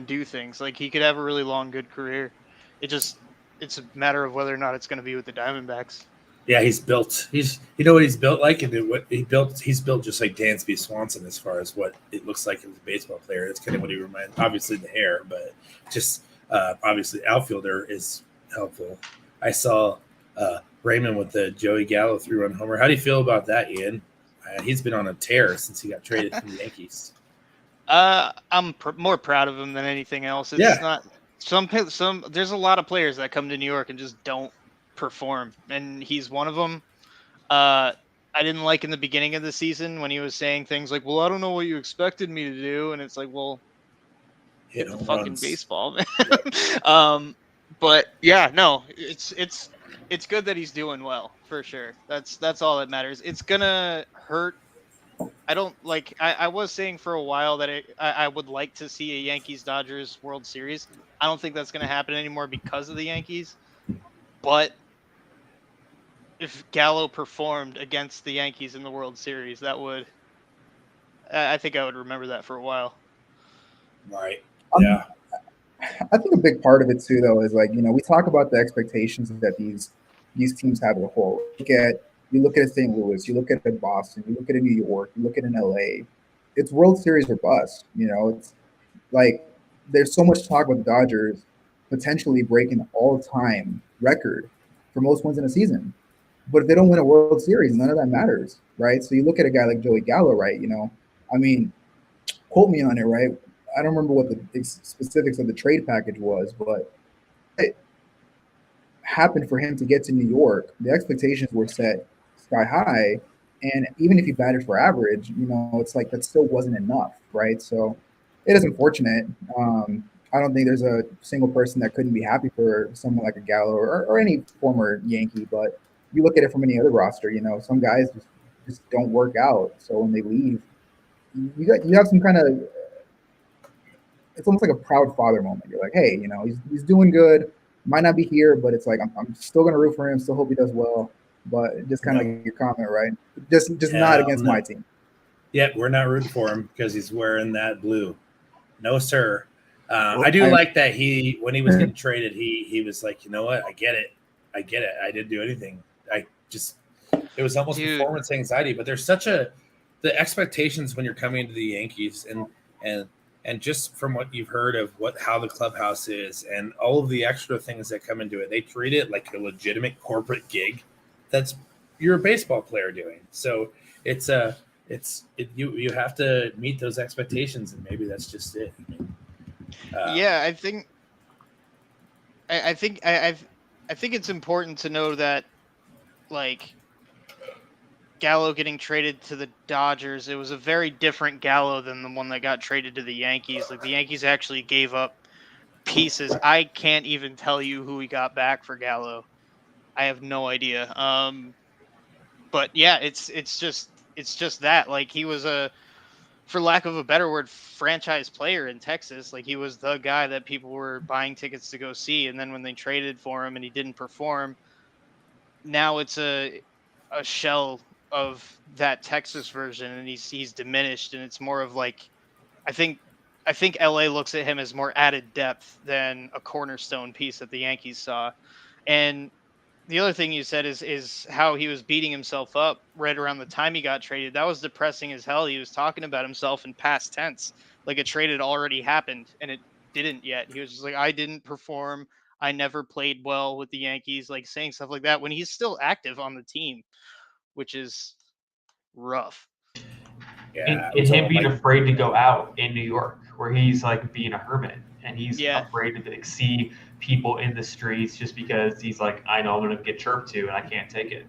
do things. Like, he could have a really long, good career. It's a matter of whether or not it's going to be with the Diamondbacks. Yeah, he's built. He's what he's built like, and what he built. He's built just like Dansby Swanson as far as what it looks like as a baseball player. That's kind of what he reminds. Obviously the hair, but just obviously outfielder is helpful. I saw Raymond with the Joey Gallo 3-run homer. How do you feel about that, Ian? He's been on a tear since he got traded from the Yankees. I'm more proud of him than anything else. It's not some. There's a lot of players that come to New York and just don't perform, and he's one of them. I didn't like in the beginning of the season when he was saying things like, "Well, I don't know what you expected me to do," and it's like, "Well, hit the fucking baseball, man." Yep. But yeah, no, it's good that he's doing well for sure. That's all that matters. It's gonna hurt. I don't like. I was saying for a while that I would like to see a Yankees-Dodgers World Series. I don't think that's going to happen anymore because of the Yankees. But if Gallo performed against the Yankees in the World Series, that would. I think I would remember that for a while. Right. Yeah. I think a big part of it too, though, is like, we talk about the expectations that these teams have as a whole. You look at St. Louis, you look at Boston, you look at New York, you look at LA. It's World Series or bust. It's like there's so much talk about the Dodgers potentially breaking the all-time record for most wins in a season. But if they don't win a World Series, none of that matters, right? So you look at a guy like Joey Gallo, right? Quote me on it, right? I don't remember what the specifics of the trade package was, but it happened for him to get to New York. The expectations were set sky high, and even if he batted for average, it's like that still wasn't enough, right? So it is unfortunate. I don't think there's a single person that couldn't be happy for someone like a Gallo or any former Yankee, but you look at it from any other roster, some guys just don't work out. So when they leave, you have some kind of, it's almost like a proud father moment. You're like, hey, he's doing good. Might not be here, but it's like I'm still gonna root for him. Still hope he does well. But just kind of like your comment, right? Just not against my team. Yeah, we're not rooting for him because he's wearing that blue. No, sir. I do like that when he was getting traded, he was like, you know what? I get it. I didn't do anything. It was almost performance anxiety. But there's the expectations when you're coming into the Yankees and just from what you've heard of how the clubhouse is and all of the extra things that come into it, they treat it like a legitimate corporate gig. You're a baseball player doing. So you have to meet those expectations, and maybe that's just it. Yeah, I think it's important to know that, like, Gallo getting traded to the Dodgers, it was a very different Gallo than the one that got traded to the Yankees. Like, the Yankees actually gave up pieces. I can't even tell you who he got back for Gallo. I have no idea. But yeah, it's just that, like, he was for lack of a better word, franchise player in Texas. Like, he was the guy that people were buying tickets to go see. And then when they traded for him and he didn't perform, now it's a shell of that Texas version, and he's diminished. And it's more of like, I think LA looks at him as more added depth than a cornerstone piece that the Yankees saw. And the other thing you said is how he was beating himself up right around the time he got traded. That was depressing as hell. He was talking about himself in past tense, like a trade had already happened and it didn't yet. He was just like, I didn't perform. I never played well with the Yankees, like saying stuff like that when he's still active on the team, which is rough. Yeah, and him being afraid to go out in New York, where he's like being a hermit and he's afraid to like, see people in the streets just because he's like, I know I'm going to get chirped to and I can't take it.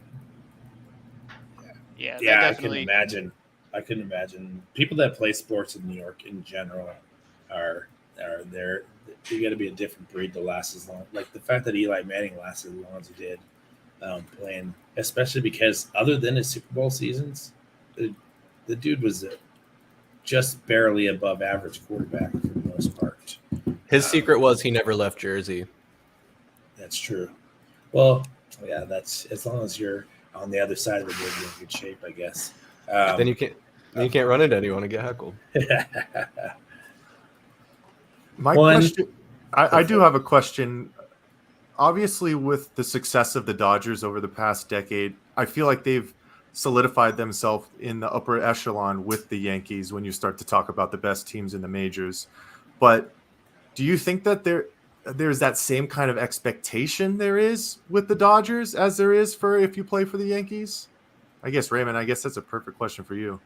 Yeah, that Yeah, definitely. I couldn't imagine people that play sports in New York in general are there. You got to be a different breed to last as long. Like the fact that Eli Manning lasted as long as he did, playing, especially because other than his Super Bowl seasons, the dude was just barely above average quarterback for the most part. His secret was he never left Jersey. That's true. Well, yeah, that's as long as you're on the other side of the river, you're in good shape, I guess. Then you can't run into anyone and get heckled. My question, I do have a question. Obviously, with the success of the Dodgers over the past decade, I feel like they've solidified themselves in the upper echelon with the Yankees when you start to talk about the best teams in the majors. But do you think that there's that same kind of expectation there is with the Dodgers as there is for if you play for the Yankees? I guess, Raymond, that's a perfect question for you.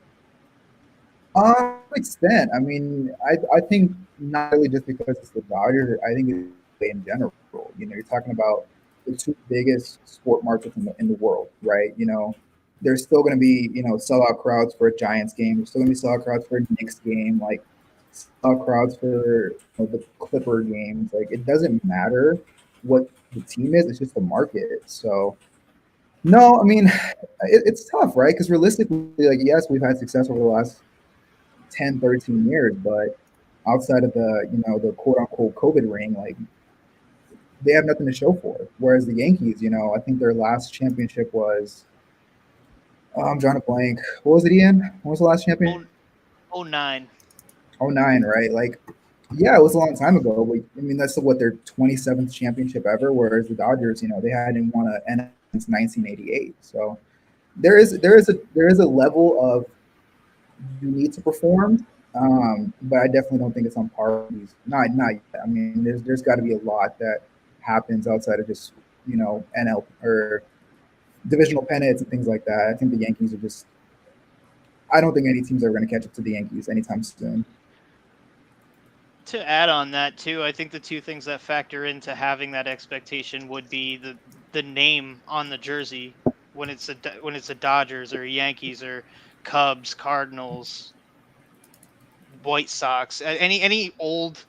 To an extent. I mean, I think not really just because it's the Dodgers. I think it's in general. You know, you're talking about the two biggest sport markets in the world, right? You know, there's still going to be sellout crowds for a Giants game. There's still going to be sellout crowds for a Knicks game. Like sellout crowds for the Clipper games. Like it doesn't matter what the team is. It's just the market. So. No, I mean, it's tough, right? Because realistically, like, yes, we've had success over the last 10, 13 years, but outside of the quote unquote COVID ring, like they have nothing to show for it. Whereas the Yankees, I think their last championship was, I'm drawing a blank. What was it, Ian? What was the last championship? 09. 09, right? Like, yeah, it was a long time ago. But, I mean, that's their 27th championship ever. Whereas the Dodgers, they hadn't won an NL since 1988. So there is a level of you need to perform, but I definitely don't think it's on par with these. Not yet. I mean, there's got to be a lot that happens outside of just NL or divisional pennants and things like that. I think the Yankees are just. I don't think any team's ever going to catch up to the Yankees anytime soon. To add on that too, I think the two things that factor into having that expectation would be the name on the jersey when it's a Dodgers or Yankees or Cubs, Cardinals, White Sox, any old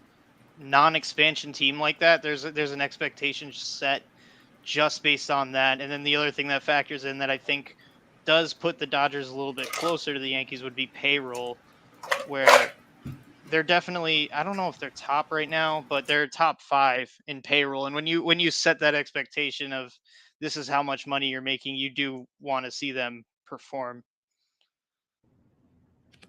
non-expansion team like that. There's an expectation set just based on that, and then the other thing that factors in that I think does put the Dodgers a little bit closer to the Yankees would be payroll, where they're definitely, I don't know if they're top right now, but they're top 5 in payroll. And when you set that expectation of this is how much money you're making, you do want to see them perform.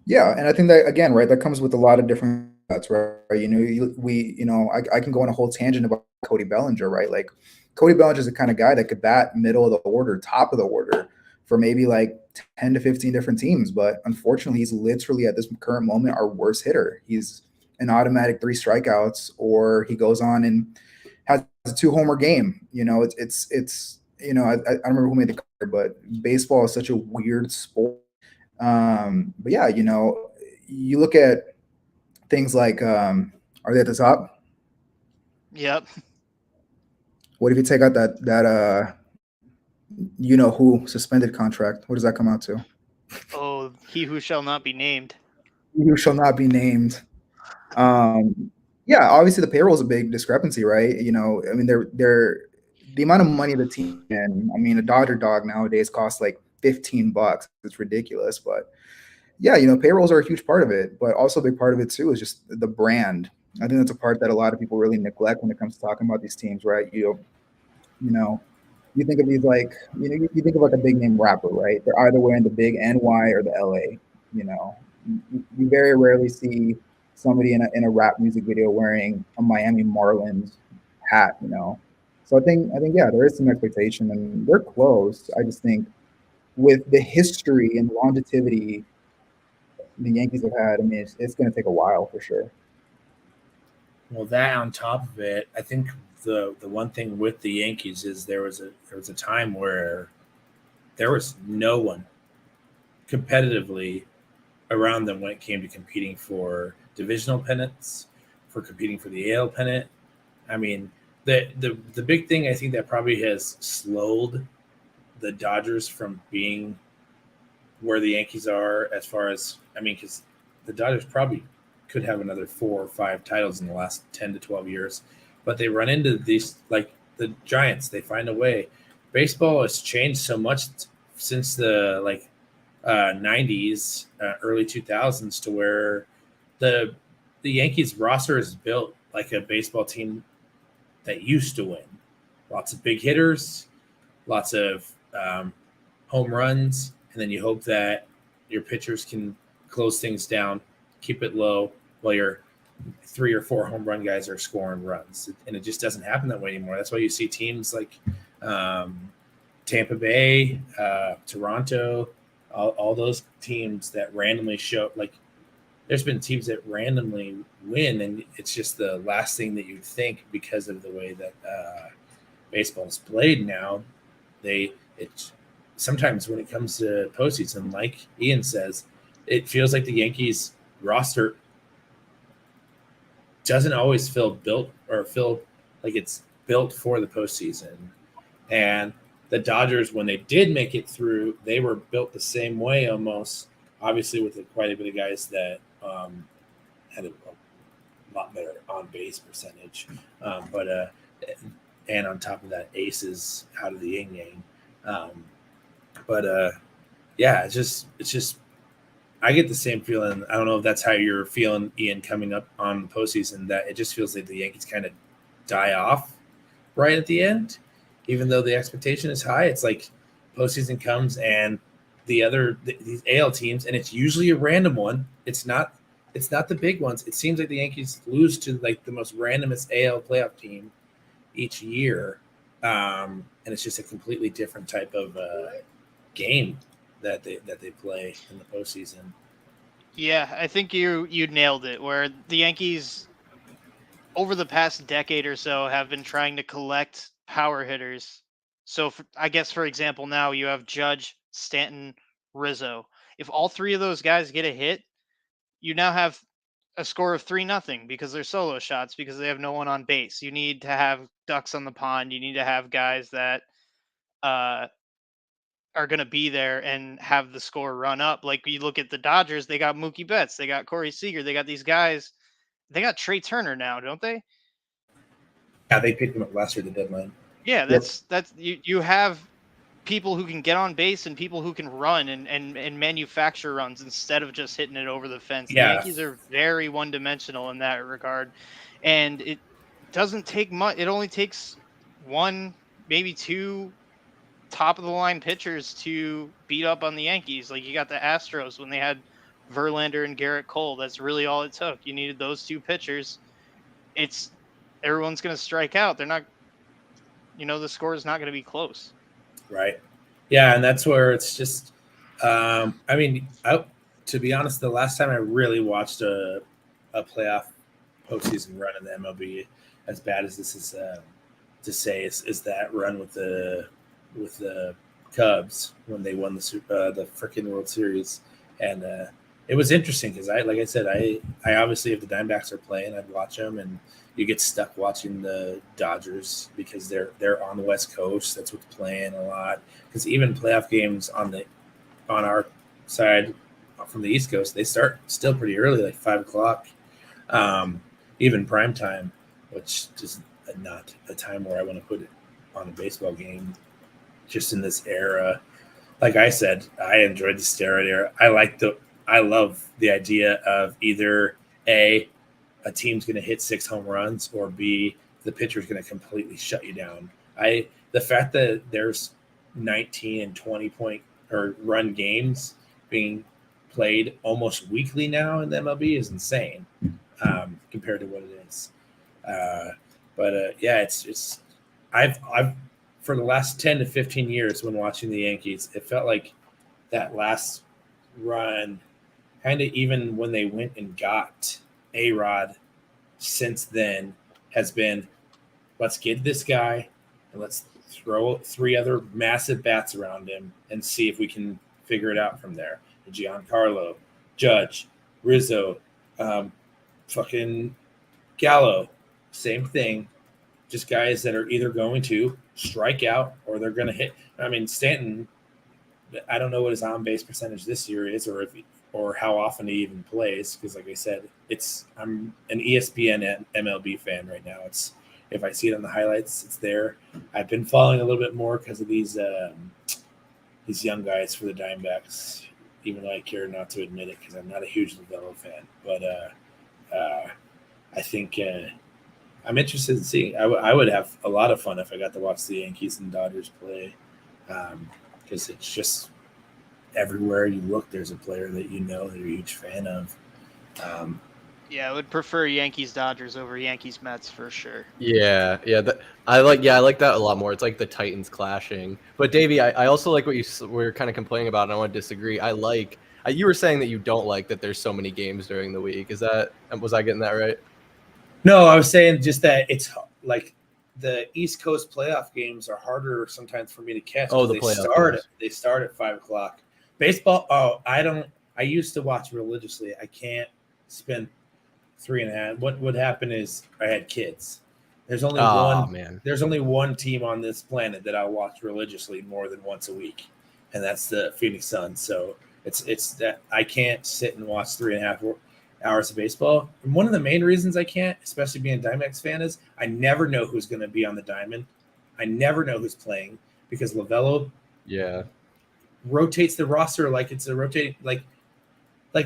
Yeah, and I think that again, right, that comes with a lot of different cuts, right? I can go on a whole tangent about Cody Bellinger, right? Like Cody Bellinger is the kind of guy that could bat middle of the order, top of the order for maybe like 10 to 15 different teams. But unfortunately, he's literally at this current moment our worst hitter. He's an automatic 3 strikeouts, or he goes on and has a 2-homer game. I don't remember who made the card, but baseball is such a weird sport. But yeah, you look at things like, are they at the top? Yep. What if you take out that who suspended contract? What does that come out to? Oh, he who shall not be named. He who shall not be named. Yeah, obviously the payroll is a big discrepancy, right? I mean, they're the amount of money the team, and I mean, a Dodger dog nowadays costs like $15. It's ridiculous, but yeah, payrolls are a huge part of it, but also a big part of it too is just the brand. I think that's a part that a lot of people really neglect when it comes to talking about these teams, right? You think of these like, you think of like a big name rapper, right? They're either wearing the big NY or the LA. You very rarely see somebody in a rap music video wearing a Miami Marlins hat. So I think yeah, there is some expectation, and they're close. I just think with the history and longevity the Yankees have had, I mean, it's going to take a while for sure. Well, that on top of it, I think the one thing with the Yankees is there was a time where there was no one competitively around them when it came to competing for divisional pennants, for competing for the AL pennant. I mean, the big thing I think that probably has slowed the Dodgers from being where the Yankees are as far as, I mean, because the Dodgers probably could have another 4 or 5 titles in the last 10 to 12 years, but they run into these, like the Giants, they find a way. Baseball has changed so much since the 90s, early 2000s, to where the Yankees roster is built like a baseball team that used to win. Lots of big hitters, lots of home runs, and then you hope that your pitchers can close things down, keep it low, while your 3 or 4 home run guys are scoring runs. And it just doesn't happen that way anymore. That's why you see teams like Tampa Bay, Toronto, all those teams that randomly show, like, there's been teams that randomly win, and it's just the last thing that you think because of the way that baseball is played now. It's sometimes when it comes to postseason, like Ian says, it feels like the Yankees roster doesn't always feel like it's built for the postseason. And the Dodgers, when they did make it through, they were built the same way almost, obviously with quite a bit of guys that had a lot better on-base percentage. And on top of that, aces out of the yin-yang. Yeah, it's just I get the same feeling. I don't know if that's how you're feeling, Ian, coming up on the postseason, that it just feels like the Yankees kind of die off right at the end, even though the expectation is high. It's like postseason comes and these AL teams, and it's usually a random one. It's not the big ones. It seems like the Yankees lose to like the most randomest AL playoff team each year, and it's just a completely different type of game that they play in the postseason. Yeah, I think you nailed it. Where the Yankees, over the past decade or so, have been trying to collect power hitters. So I guess, for example, now you have Judge, Stanton, Rizzo. If all 3 of those guys get a hit, you now have a score of 3-0 because they're solo shots, because they have no one on base. You need to have ducks on the pond. You need to have guys that are going to be there and have the score run up. Like, you look at the Dodgers, they got Mookie Betts, they got Corey Seager, they got these guys. They got Trey Turner now, don't they? Yeah, they picked him up last year at the deadline. Yeah, that's you have people who can get on base and people who can run and manufacture runs instead of just hitting it over the fence. Yeah. The Yankees are very one-dimensional in that regard, and it doesn't take much. It only takes 1, maybe 2 top-of-the-line pitchers to beat up on the Yankees. Like, you got the Astros when they had Verlander and Garrett Cole. That's really all it took. You needed those 2 pitchers. Everyone's going to strike out. They're not, the score is not going to be close. Right. Yeah, and that's where it's just to be honest, the last time I really watched a playoff postseason run in the MLB, as bad as this is to say, is that run with the Cubs when they won the freaking World Series. And it was interesting because I obviously, if the Diamondbacks are playing, I'd watch them, and you get stuck watching the Dodgers because they're on the West Coast. That's what's playing a lot. Because even playoff games on our side from the East Coast, they start still pretty early, like 5:00, even prime time, which is not a time where I want to put it on a baseball game. Just in this era, like I said, I enjoyed the steroid era. I love the idea of either A, a team's going to hit 6 home runs, or B, the pitcher's going to completely shut you down. The fact that there's 19 and 20 point or run games being played almost weekly now in the MLB is insane compared to what it is. I've for the last 10 to 15 years when watching the Yankees, it felt like that last run, kind of even when they went and got A-Rod since then, has been, let's get this guy and let's throw 3 other massive bats around him and see if we can figure it out from there. Giancarlo, Judge, Rizzo, fucking Gallo, same thing. Just guys that are either going to strike out or they're going to hit. I mean, Stanton I don't know what his on base percentage this year is, or how often he even plays. Because, like I said, I'm an ESPN and MLB fan right now. It's if I see it on the highlights, it's there. I've been following a little bit more because of these young guys for the Diamondbacks, even though I care not to admit it because I'm not a huge Lovello fan. But I think I'm interested in seeing. I would have a lot of fun if I got to watch the Yankees and Dodgers play, because it's just everywhere you look, there's a player that you know that you're a huge fan of. Yeah, I would prefer Yankees Dodgers over Yankees Mets for sure. Yeah. I like that a lot more. It's like the Titans clashing. But Davey, I also like what you were kind of complaining about, and I want to disagree. You were saying that you don't like that there's so many games during the week. Was I getting that right? No, I was saying just that it's like the East Coast playoff games are harder sometimes for me to catch. Oh, the playoff they start at 5:00. Baseball. Oh, I used to watch religiously. I can't spend 3.5. What would happen is I had kids. There's only one. Man. There's only one team on this planet that I watch religiously more than once a week, and that's the Phoenix Suns. So it's that I can't sit and watch 3.5 hours of baseball. And one of the main reasons I can't, especially being a Diamondbacks fan, is I never know who's going to be on the diamond. I never know who's playing because Lovello rotates the roster like it's a rotating like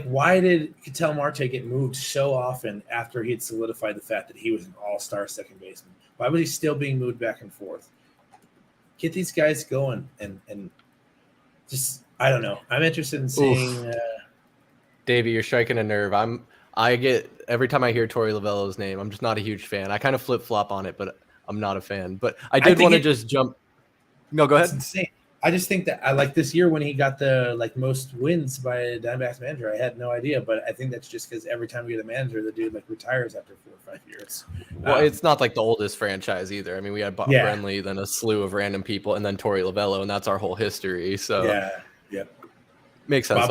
why did Ketel Marte get moved so often after he had solidified the fact that he was an all-star second baseman? Why was he still being moved back and forth? Get these guys going and just I don't know. I'm interested in seeing Davey, you're striking a nerve. I get every time I hear Torey Lovello's name, I'm just not a huge fan. I kind of flip-flop on it, but I'm not a fan. But I did want to just jump. No, go ahead. It's insane. I just think that I like this year when he got the most wins by a Diamondbacks manager. I had no idea, but I think that's just because every time we get a manager, the dude retires after 4 or 5 years. Well, it's not like the oldest franchise either. I mean, we had Bob Brenly, then a slew of random people, and then Torey Lovello, and that's our whole history. So makes sense.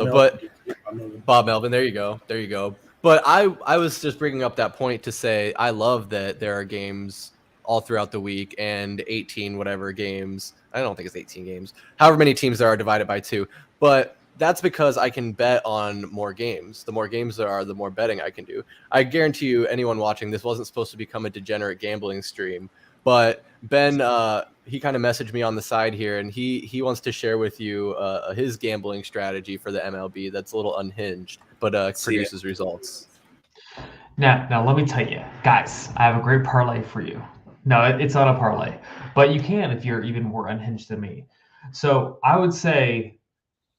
Bob Melvin, there you go. But I was just bringing up that point to say I love that there are games all throughout the week and 18 whatever games. I don't think it's 18 games. However many teams there are divided by 2. But that's because I can bet on more games. The more games there are, the more betting I can do. I guarantee you anyone watching this wasn't supposed to become a degenerate gambling stream. But Ben, he kind of messaged me on the side here, and he wants to share with you his gambling strategy for the MLB that's a little unhinged, but produces results. Now, let me tell you, guys, I have a great parlay for you. No, it's not a parlay, but you can if you're even more unhinged than me. So I would say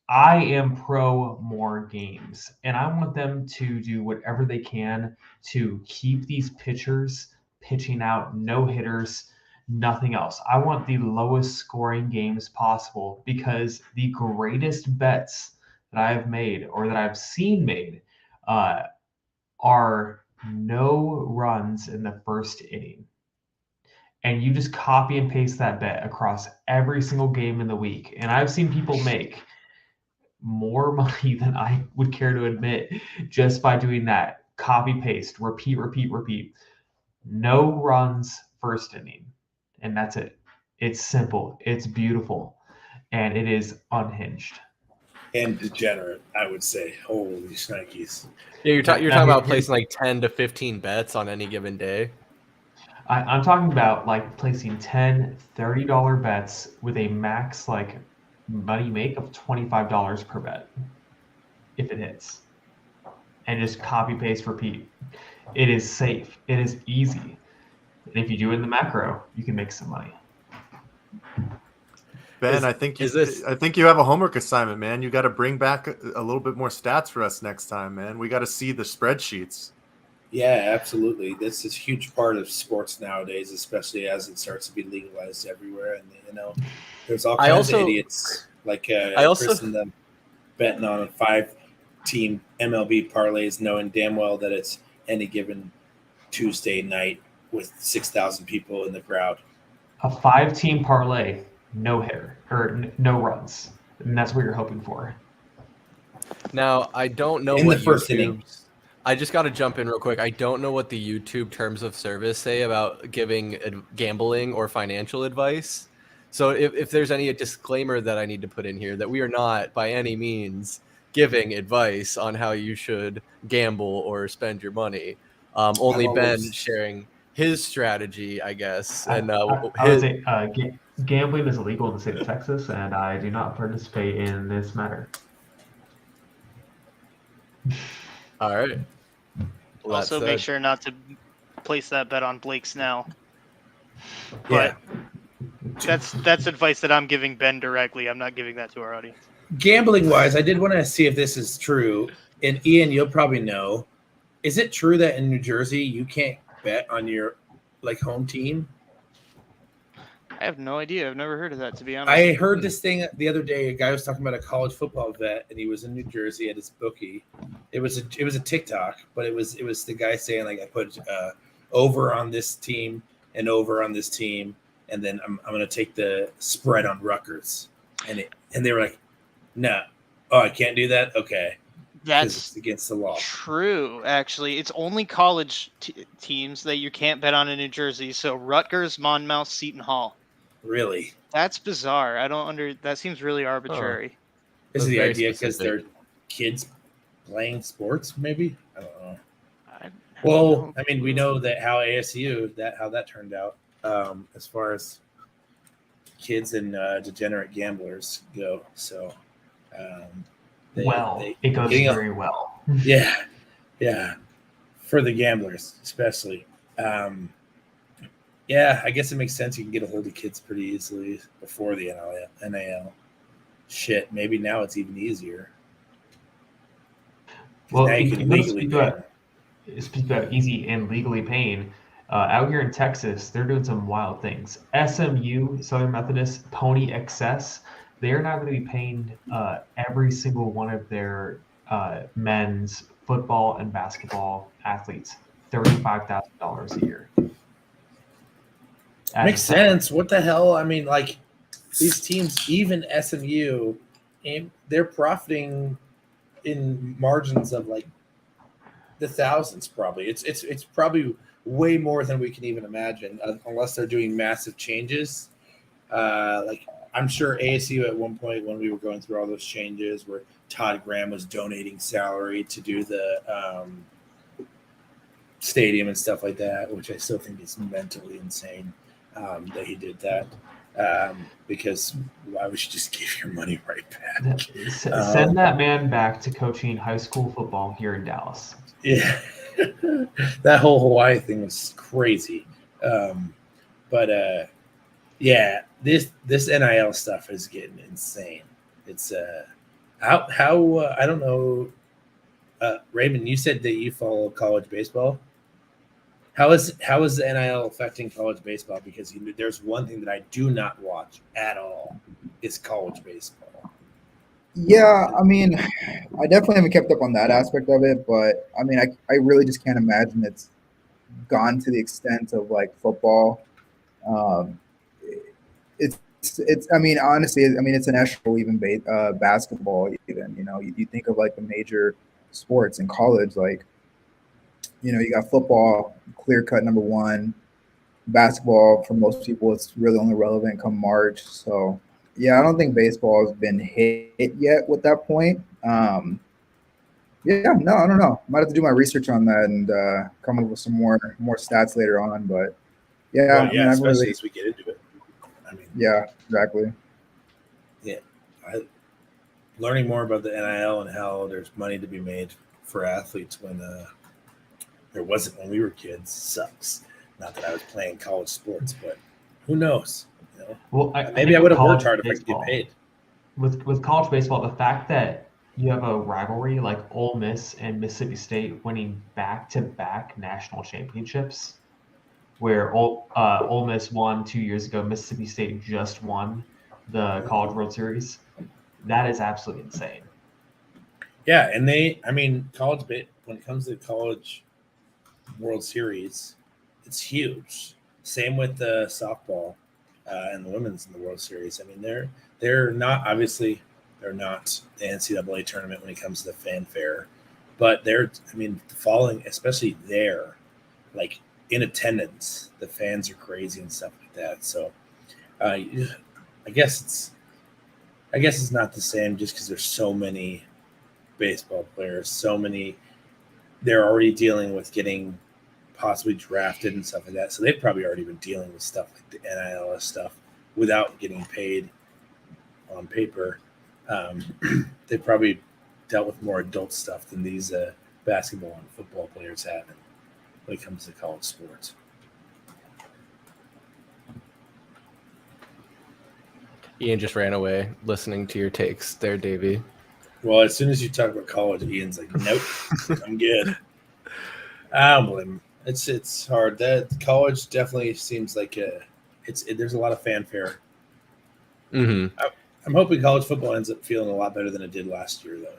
I am pro more games, and I want them to do whatever they can to keep these pitchers pitching out no hitters, nothing else. I want the lowest scoring games possible because the greatest bets that I have made or that I've seen made are no runs in the first inning. And you just copy and paste that bet across every single game in the week. And I've seen people make more money than I would care to admit just by doing that. Copy, paste, repeat. No runs first inning. And that's it. It's simple. It's beautiful. And it is unhinged. And degenerate, I would say. Holy shnikes. Yeah, you're talking about placing 10 to 15 bets on any given day. I'm talking about placing $10, $30 bets with a max money make of $25 per bet if it hits. And just copy, paste, repeat. It is safe. It is easy. And if you do it in the macro, you can make some money. Ben, I think you have a homework assignment, man. You got to bring back a little bit more stats for us next time, man. We got to see the spreadsheets. Yeah, absolutely. This is a huge part of sports nowadays, especially as it starts to be legalized everywhere. And there's all kinds of idiots Chris and them betting on a 5-team MLB parlays, knowing damn well that it's any given Tuesday night with 6,000 people in the crowd. A 5-team parlay, no hitter or no runs, and that's what you're hoping for. Now, I don't know in what the first inning. I just got to jump in real quick. I don't know what the YouTube terms of service say about giving gambling or financial advice. So if there's any disclaimer that I need to put in here, that we are not by any means giving advice on how you should gamble or spend your money. Only Ben sharing his strategy, I guess. And I would say gambling is illegal in the state of Texas, and I do not participate in this matter. All right. Well, Also, make sure not to place that bet on Blake Snell. But that's advice that I'm giving Ben directly. I'm not giving that to our audience. Gambling wise, I did want to see if this is true. And Ian, you'll probably know. Is it true that in New Jersey you can't bet on your home team? I have no idea. I've never heard of that, to be honest. I heard this thing the other day. A guy was talking about a college football vet, and he was in New Jersey at his bookie. It was a TikTok, but it was the guy saying I put over on this team and over on this team, and then I'm going to take the spread on Rutgers, and they were like, no, I can't do that. Okay, that's against the law. True, actually, it's only college teams that you can't bet on in New Jersey. So Rutgers, Monmouth, Seton Hall. Really? That's bizarre. That seems really arbitrary. Is the idea because they're kids playing sports? Maybe, I don't know. Well, I mean, we know that how ASU how that turned out as far as kids and degenerate gamblers go. So, it goes very well. Yeah, for the gamblers especially. Yeah, I guess it makes sense. You can get a hold of kids pretty easily before the NIL. Shit, maybe now it's even easier. Well, now you can legally speak about easy and legally paying. Out here in Texas, they're doing some wild things. SMU, Southern Methodist, Pony Excess, they're now going to be paying every single one of their men's football and basketball athletes $35,000 a year. Makes sense. What the hell? I mean, these teams, even SMU, they're profiting in margins of the thousands. Probably it's probably way more than we can even imagine, unless they're doing massive changes. I'm sure ASU at one point when we were going through all those changes, where Todd Graham was donating salary to do the stadium and stuff like that, which I still think is mentally insane. That he did that because why would you just give your money right back? Send that man back to coaching high school football here in Dallas. Yeah, that whole Hawaii thing was crazy. Yeah, this NIL stuff is getting insane. It's how I don't know. Raymond, you said that you follow college baseball. How is the NIL affecting college baseball? Because there's one thing that I do not watch at all is college baseball. Yeah, I mean, I definitely haven't kept up on that aspect of it, but I mean, I really just can't imagine it's gone to the extent of football. It's I mean, honestly, it's an echelon even basketball even, you think of the major sports in college, you got football, clear cut number one. Basketball, for most people, it's really only relevant come March. So, yeah, I don't think baseball has been hit yet with that point. I don't know. Might have to do my research on that and come up with some more stats later on. But especially as we get into it. Yeah, exactly. Yeah, learning more about the NIL and how there's money to be made for athletes when there wasn't when we were kids sucks. Not that I was playing college sports, but who knows? Well, maybe I would have worked hard if I could get paid. With college baseball, the fact that you have a rivalry like Ole Miss and Mississippi State winning back-to-back national championships, where Ole Miss won 2 years ago, Mississippi State just won the College World Series, that is absolutely insane. Yeah, and college when it comes to college World Series, it's huge. Same with the softball and the women's in the World Series. I mean, they're not the NCAA tournament when it comes to the fanfare, but following, especially there, in attendance, the fans are crazy and stuff like that. So guess it's not the same just because there's so many baseball players, so many. They're already dealing with getting possibly drafted and stuff like that. So they've probably already been dealing with stuff like the NIL stuff without getting paid on paper. They probably dealt with more adult stuff than these basketball and football players have when it comes to college sports. Ian just ran away listening to your takes there, Davey. Well, as soon as you talk about college, Ian's like, nope, I'm good. I don't blame him. It's hard. That college definitely seems like there's a lot of fanfare. Mm-hmm. I'm hoping college football ends up feeling a lot better than it did last year, though.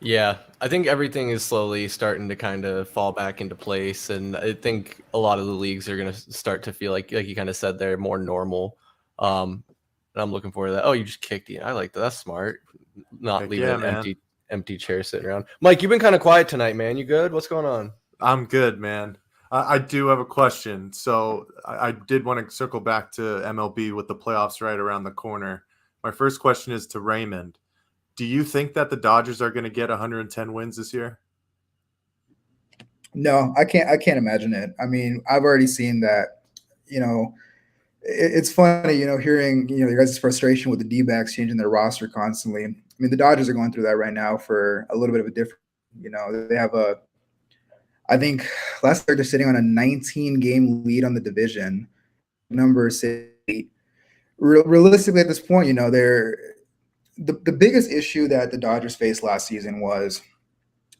Yeah, I think everything is slowly starting to kind of fall back into place, and I think a lot of the leagues are going to start to feel like you kind of said, they're more normal. And I'm looking forward to that. Oh, you just kicked Ian. I like that. That's smart. Not Heck leaving yeah, an man. empty chair sitting around. Mike, you've been kind of quiet tonight, man. You good? What's going on? I'm good, man. I do have a question. So I did want to circle back to MLB with the playoffs right around the corner. My first question is to Raymond. Do you think that the Dodgers are going to get 110 wins this year? No, I can't imagine it. I mean, I've already seen that. It's funny, hearing your guys' frustration with the D-backs changing their roster constantly. I mean, the Dodgers are going through that right now for a little bit of a different. They have I think last year they're sitting on a 19-game lead on the division. Number 8. Realistically, at this point, they're the biggest issue that the Dodgers faced last season was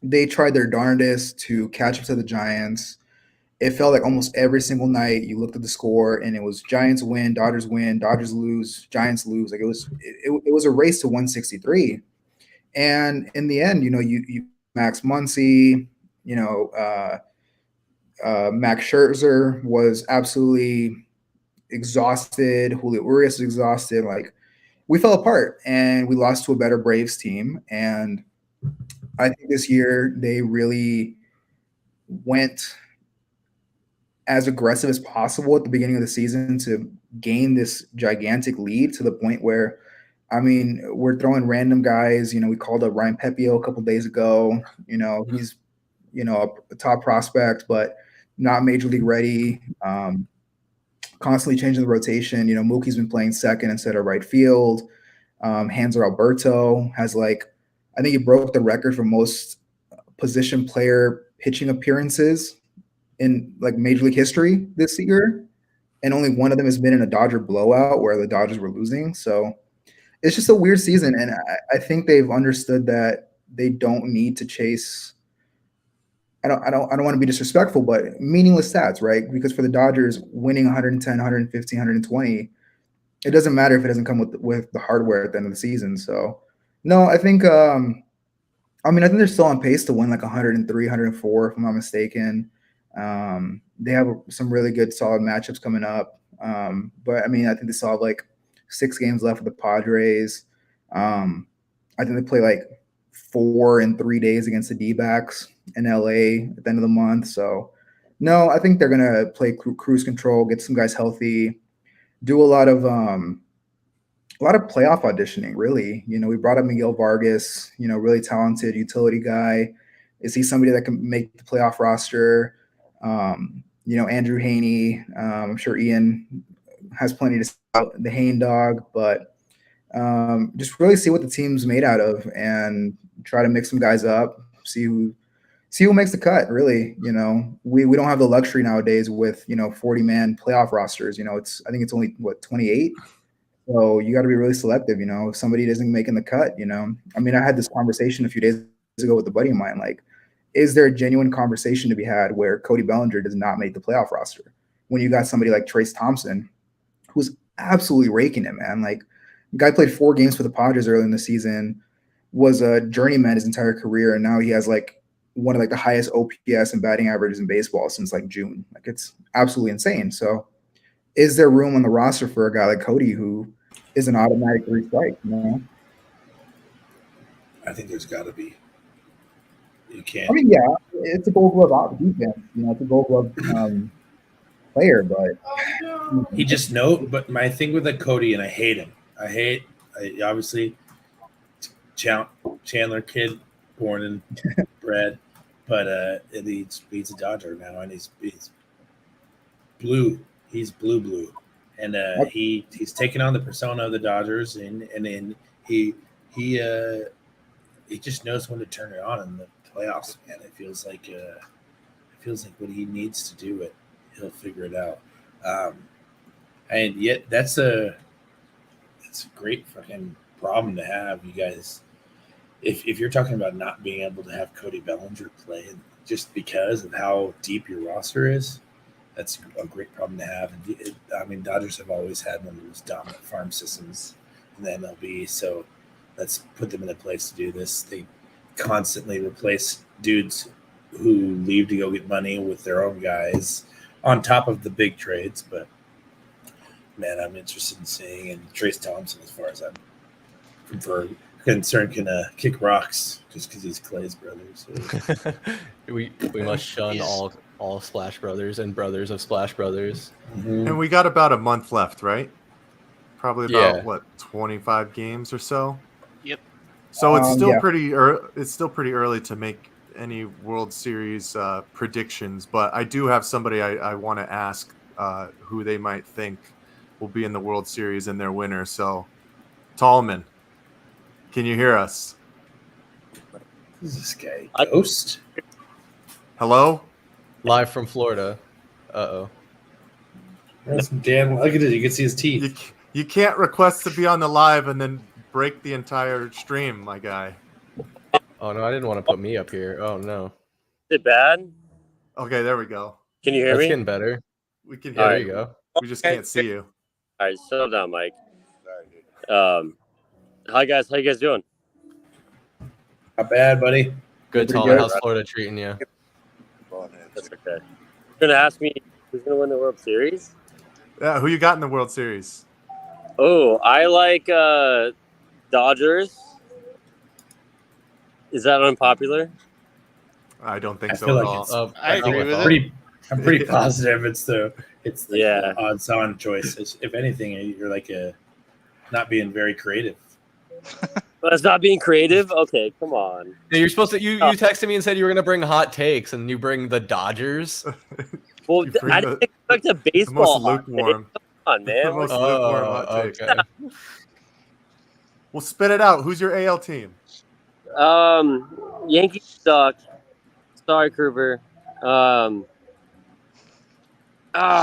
they tried their darndest to catch up to the Giants. It felt like almost every single night you looked at the score and it was Giants win, Dodgers lose, Giants lose. Like it was a race to 163. And in the end, you Max Muncy, Max Scherzer was absolutely exhausted. Julio Urias was exhausted. Like, we fell apart and we lost to a better Braves team. And I think this year they really went as aggressive as possible at the beginning of the season to gain this gigantic lead to the point where, I mean, we're throwing random guys. We called up Ryan Pepio a couple days ago. He's, a top prospect, but not major league ready. Constantly changing the rotation. Mookie's been playing second instead of right field. Hanser Alberto has I think he broke the record for most position player pitching appearances in major league history this year. And only one of them has been in a Dodger blowout where the Dodgers were losing. So it's just a weird season. And I think they've understood that they don't need to chase. I don't want to be disrespectful, but meaningless stats, right? Because for the Dodgers, winning 110, 115, 120, it doesn't matter if it doesn't come with the hardware at the end of the season. So, no, I think I think they're still on pace to win 103, 104, if I'm not mistaken. They have some really good, solid matchups coming up. But I think they still have 6 games left with the Padres. I think they play 4 in 3 days against the D-backs in LA at the end of the month. So, no, I think they're gonna play cruise control, get some guys healthy, do a lot of playoff auditioning. Really, we brought up Miguel Vargas, really talented utility guy. Is he somebody that can make the playoff roster? Andrew Haney. I'm sure Ian has plenty to say about the Hane dog, but just really see what the team's made out of and try to mix some guys up, see who makes the cut. Really, we don't have the luxury nowadays with 40-man playoff rosters. I think it's only 28. So you got to be really selective. If somebody isn't making the cut, I had this conversation a few days ago with a buddy of mine. Is there a genuine conversation to be had where Cody Bellinger does not make the playoff roster when you got somebody like Trace Thompson, who's absolutely raking it, man? The guy played 4 games for the Padres early in the season, was a journeyman his entire career, and now he has one of the highest OPS and batting averages in baseball since June. It's absolutely insane. So, is there room on the roster for a guy like Cody who is an automatic 3 strike? I think there's got to be. You can't. Yeah, it's a Gold Glove defense. It's a Gold Glove player, but he just but my thing with the Cody, and I hate him. I obviously Chandler kid, born and bred, but he's a Dodger now, and he's blue. He's blue, and he's taken on the persona of the Dodgers, and then he just knows when to turn it on in the playoffs. Man, it feels like what he needs to do, he'll figure it out. And yet that's a great fucking problem to have, you guys. If you're talking about not being able to have Cody Bellinger play just because of how deep your roster is, that's a great problem to have. And Dodgers have always had one of those dominant farm systems in the MLB, so let's put them in a place to do this. They constantly replace dudes who leave to go get money with their own guys on top of the big trades. But man, I'm interested in seeing, and Trace Thompson, as far as I'm concerned, can kick rocks just because he's Clay's brother. So. we must shun all Splash Brothers and brothers of Splash Brothers. Mm-hmm. And we got about a month left, right? Probably about 25 games or so. Yep. So it's still pretty early to make any World Series predictions, but I do have somebody I want to ask who they might think will be in the World Series and their winner. So, Tallman, can you hear us? Who's this guy? Ghost? Hello? Live from Florida. Uh-oh. That's damn. Look at it. You can see his teeth. You can't request to be on the live and then break the entire stream, my guy. Oh, no, I didn't want to put me up here. Oh, no. Is it bad? Okay, there we go. Can you hear That's me? getting better. We can There hear you you. go. We just can't see you. All right, settle down, Mike. Hi, guys. How you guys doing? Not bad, buddy. Good, Pretty Tallman. good. How's Florida treating you? That's okay. You're going to ask me who's going to win the World Series? Yeah, who you got in the World Series? Oh, I like Dodgers. Is that unpopular? I don't think I so feel at like all. I agree with it. I'm pretty positive it's the Yeah. odds-on choice. If anything, you're like not being very creative. Well, that's not being creative? Okay, come on. Yeah, you're supposed to. You texted me and said you were going to bring hot takes, and you bring the Dodgers. Well, You bring I didn't expect a The baseball. most lukewarm. Come on, The man. most lukewarm hot take. okay. Well, spit it out. Who's your AL team? Yankees suck. Sorry, Kruber. I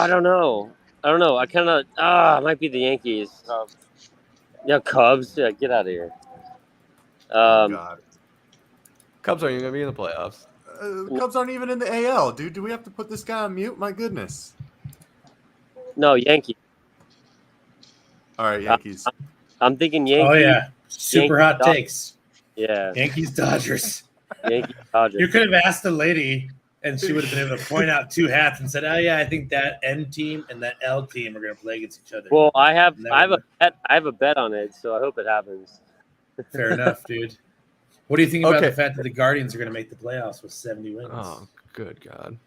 don't know. I kind of it might be the Yankees. Cubs. Yeah, get out of here. Oh, God. Cubs aren't even going to be in the playoffs. The Cubs aren't even in the AL, dude. Do we have to put this guy on mute? My goodness. No, Yankees. All right, Yankees. I'm thinking Yankees. Oh yeah, super Yankees, hot Dodgers. takes. Yeah, Yankees, Dodgers. Yankees, Dodgers. You could have asked the lady, and she would have been able to point out two hats and said, "Oh yeah, I think that N team and that L team are going to play against each other." Well, I have a bet on it, so I hope it happens. Fair enough, dude. What do you think about Okay. the fact that the Guardians are going to make the playoffs with 70 wins? Oh, good God.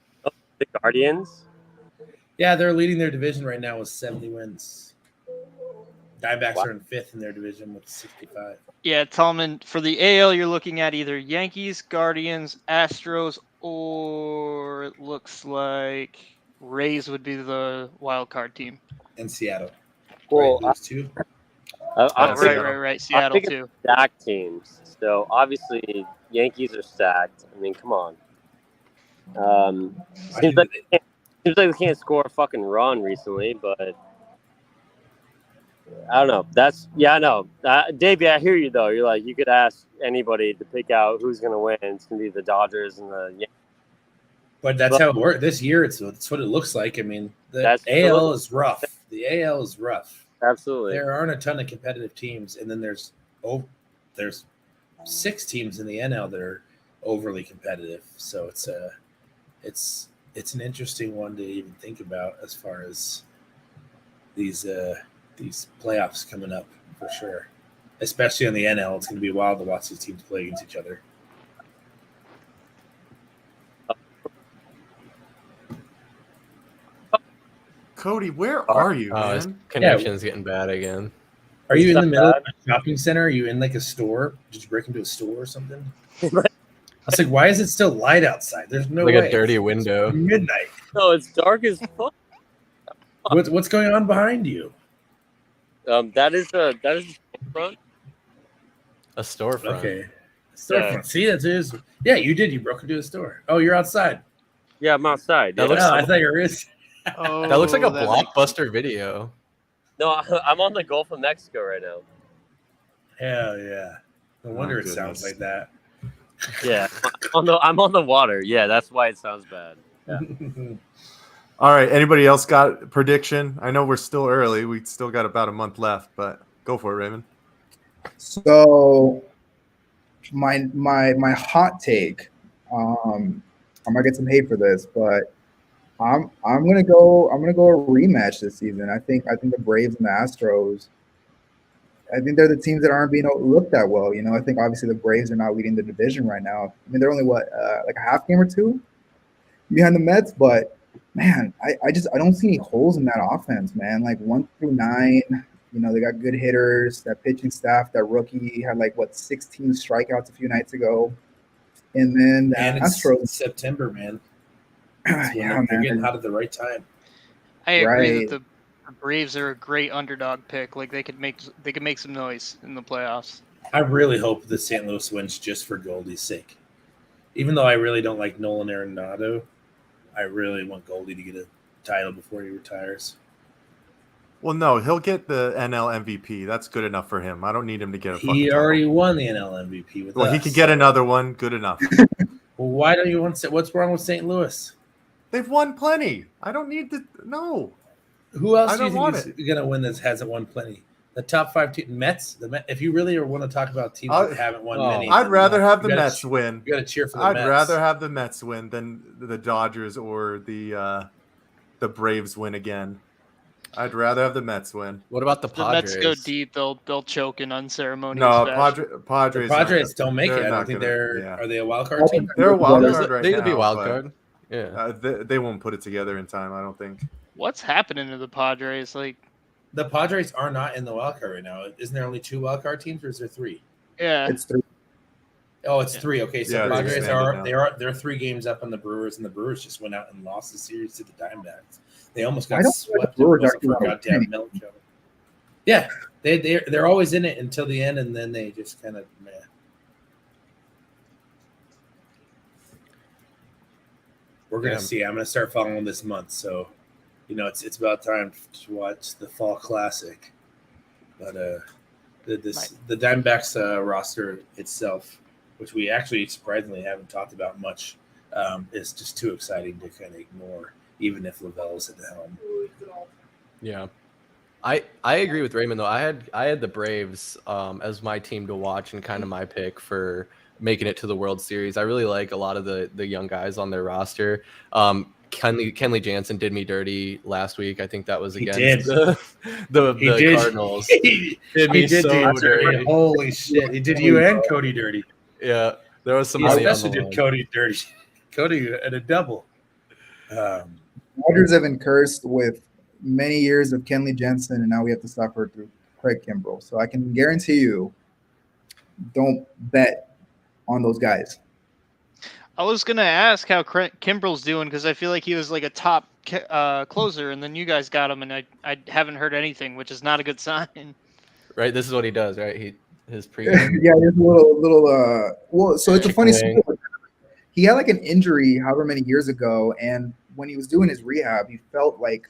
The Guardians. Yeah, they're leading their division right now with 70 wins. Diamondbacks are in fifth in their division with 65. Yeah, Tallman, for the AL, you're looking at either Yankees, Guardians, Astros, or it looks like Rays would be the wild card team. And Seattle. Well, Right, those two. Right. Seattle, too. Stacked teams. So obviously, Yankees are stacked. I mean, come on. Seems like we can't score a fucking run recently, but I don't know. I know. Davey, I hear you though. You're like, you could ask anybody to pick out who's going to win. It's going to be the Dodgers and the Yankees. But that's how it works. This year, that's what it looks like. I mean, the That's AL is rough. The AL is rough. Absolutely. There aren't a ton of competitive teams, and then there's 6 teams in the NL that are overly competitive. So it's an interesting one to even think about as far as these playoffs coming up for sure. Especially on the NL, it's going to be wild to watch these teams play against each other. Cody, where are you, His man? connection's getting bad again. Are you in It's the not middle bad. of a shopping center? Are you in like a store? Did you break into a store or something? I was like, why is it still light outside? There's no Like way. a dirty It's window. midnight. No, it's dark as fuck. What's going on behind you? That is the front. A storefront. Okay. Storefront. See, that's his. Yeah, you did. You broke into a store. Oh, you're outside. Yeah, I'm outside. That Yeah. looks- Oh, I thought you were. Oh, That looks like a that makes- Blockbuster video. No, I'm on the Gulf of Mexico right now. Hell yeah. No wonder Oh, it sounds goodness. like that. Yeah, I'm on the water. Yeah, that's why it sounds bad. Yeah. All right. Anybody else got a prediction? I know we're still early. We still got about a month left, but go for it, Raymond. So my hot take. I might get some hate for this, but I'm gonna go a rematch this season. I think the Braves and the Astros. I think they're the teams that aren't being looked at well. You know, I think obviously the Braves are not leading the division right now. I mean, they're only like a half game or two behind the Mets, but man, I don't see any holes in that offense, man. Like 1 through 9, you know, they got good hitters. That pitching staff, that rookie had 16 strikeouts a few nights ago, and then the And it's Astros. September, man. It's when Yeah, they're getting man. hot at the right time. I agree Right. that the Braves are a great underdog pick. Like they could make some noise in the playoffs. I really hope that St. Louis wins just for Goldie's sake. Even though I really don't like Nolan Arenado, I really want Goldie to get a title before he retires. Well, no, he'll get the NL MVP. That's good enough for him. I don't need him to get a fucking He title. already won the NL MVP with Well, us. he could get another one. Good enough. Well, why don't you want? What's wrong with St. Louis? They've won plenty. I don't need to. No. Who else I do you don't want think is going to win that hasn't won plenty? The top 5 teams, Mets. If you really want to talk about teams that haven't won many, I'd rather have the you gotta Mets win. You got to cheer for the I'd Mets. rather have the Mets win than the Dodgers or the Braves win again. I'd rather have the Mets win. What about the The Padres? Mets go deep. They'll choke in unceremonious No, fashion. Padres. The Padres not- don't make they're it. I not don't think gonna- they're. yeah. Are they a wild card team? They're a wild There's card right they now. could be a wild but, card. Yeah. they won't put it together in time. I don't think. What's happening to the Padres? Like, The Padres are not in the wild card right now. Isn't there only 2 wild card teams, or is there 3? yeah, It's 3. Oh, it's 3. Okay, so Yeah, the it's Padres expanded now. they're 3 games up on the Brewers, and the Brewers just went out and lost the series to the Diamondbacks. They almost I got don't swept. think the Brewers It wasn't actually for a wanna goddamn win. milk show. Yeah, they're always in it until the end, and then they just kind of meh. We're gonna Yeah. see. I'm gonna start following this month, so it's about time to watch the Fall Classic. But the Diamondbacks roster itself, which we actually surprisingly haven't talked about much, is just too exciting to kind of ignore, even if Lavelle's at the helm. Yeah. I agree with Raymond though. I had the Braves as my team to watch and kind of my pick for making it to the World Series. I really like a lot of the young guys on their roster. Kenley Jansen did me dirty last week. I think that was He against did. the Cardinals. he Did me did so do you dirty. dirty. Holy shit! He did you and Cody dirty. Yeah, there was some He money on especially the did line. Cody dirty. Cody at a double. Dodgers have been cursed with many years of Kenley Jensen, and now we have to suffer through Craig Kimbrell. So I can guarantee you, don't bet on those guys. I was gonna ask how Kimbrel's doing because I feel like he was like a top closer, and then you guys got him, and I haven't heard anything, which is not a good sign. Right, this is what he does. Right, his pre. Yeah, there's a little. Well, so it's a funny Chicken story. He had like an injury however many years ago, and when he was doing his rehab, he felt like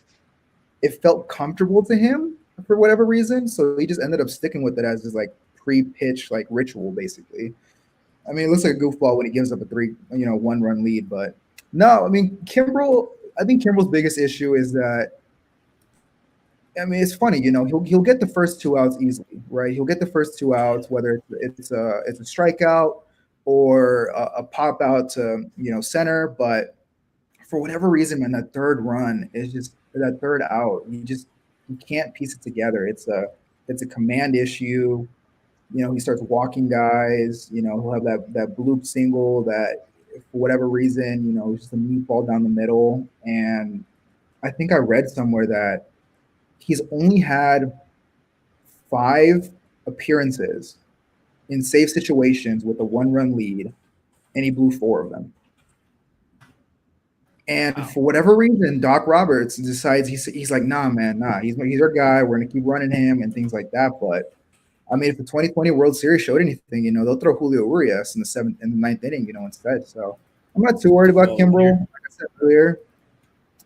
it felt comfortable to him for whatever reason. So he just ended up sticking with it as his like pre-pitch like ritual, basically. I mean, it looks like a goofball when he gives up a 1-run lead, but no, I mean, Kimbrel. I think Kimbrel's biggest issue is that. I mean, it's funny, he'll get the first 2 outs easily, right? He'll get the first 2 outs, whether it's a strikeout or a pop out to center, but for whatever reason, man, that third run is just that third out. You can't piece it together. It's a command issue. He starts walking guys. He'll have that bloop single that for whatever reason, it's just a meatball down the middle. And I think I read somewhere that he's only had 5 appearances in safe situations with a 1-run lead, and he blew 4 of them. And for whatever reason, Doc Roberts decides he's like, nah, man, nah. He's our guy. We're gonna keep running him and things like that. But I mean, if the 2020 World Series showed anything, they'll throw Julio Urias in the 9th inning, instead. So I'm not too worried about Kimbrel. Like I said earlier,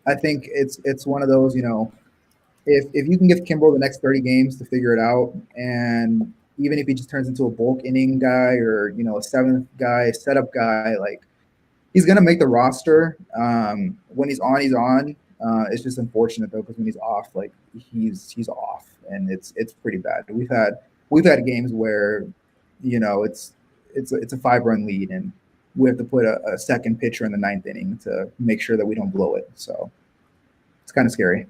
I think it's one of those, if you can give Kimbrel the next 30 games to figure it out, and even if he just turns into a bulk inning guy or a 7th guy, setup guy, like, he's gonna make the roster. When he's on, he's on. It's just unfortunate though, because when he's off, like he's off, and it's pretty bad. We've had games where, it's a 5-run lead, and we have to put a second pitcher in the 9th inning to make sure that we don't blow it. So it's kind of scary.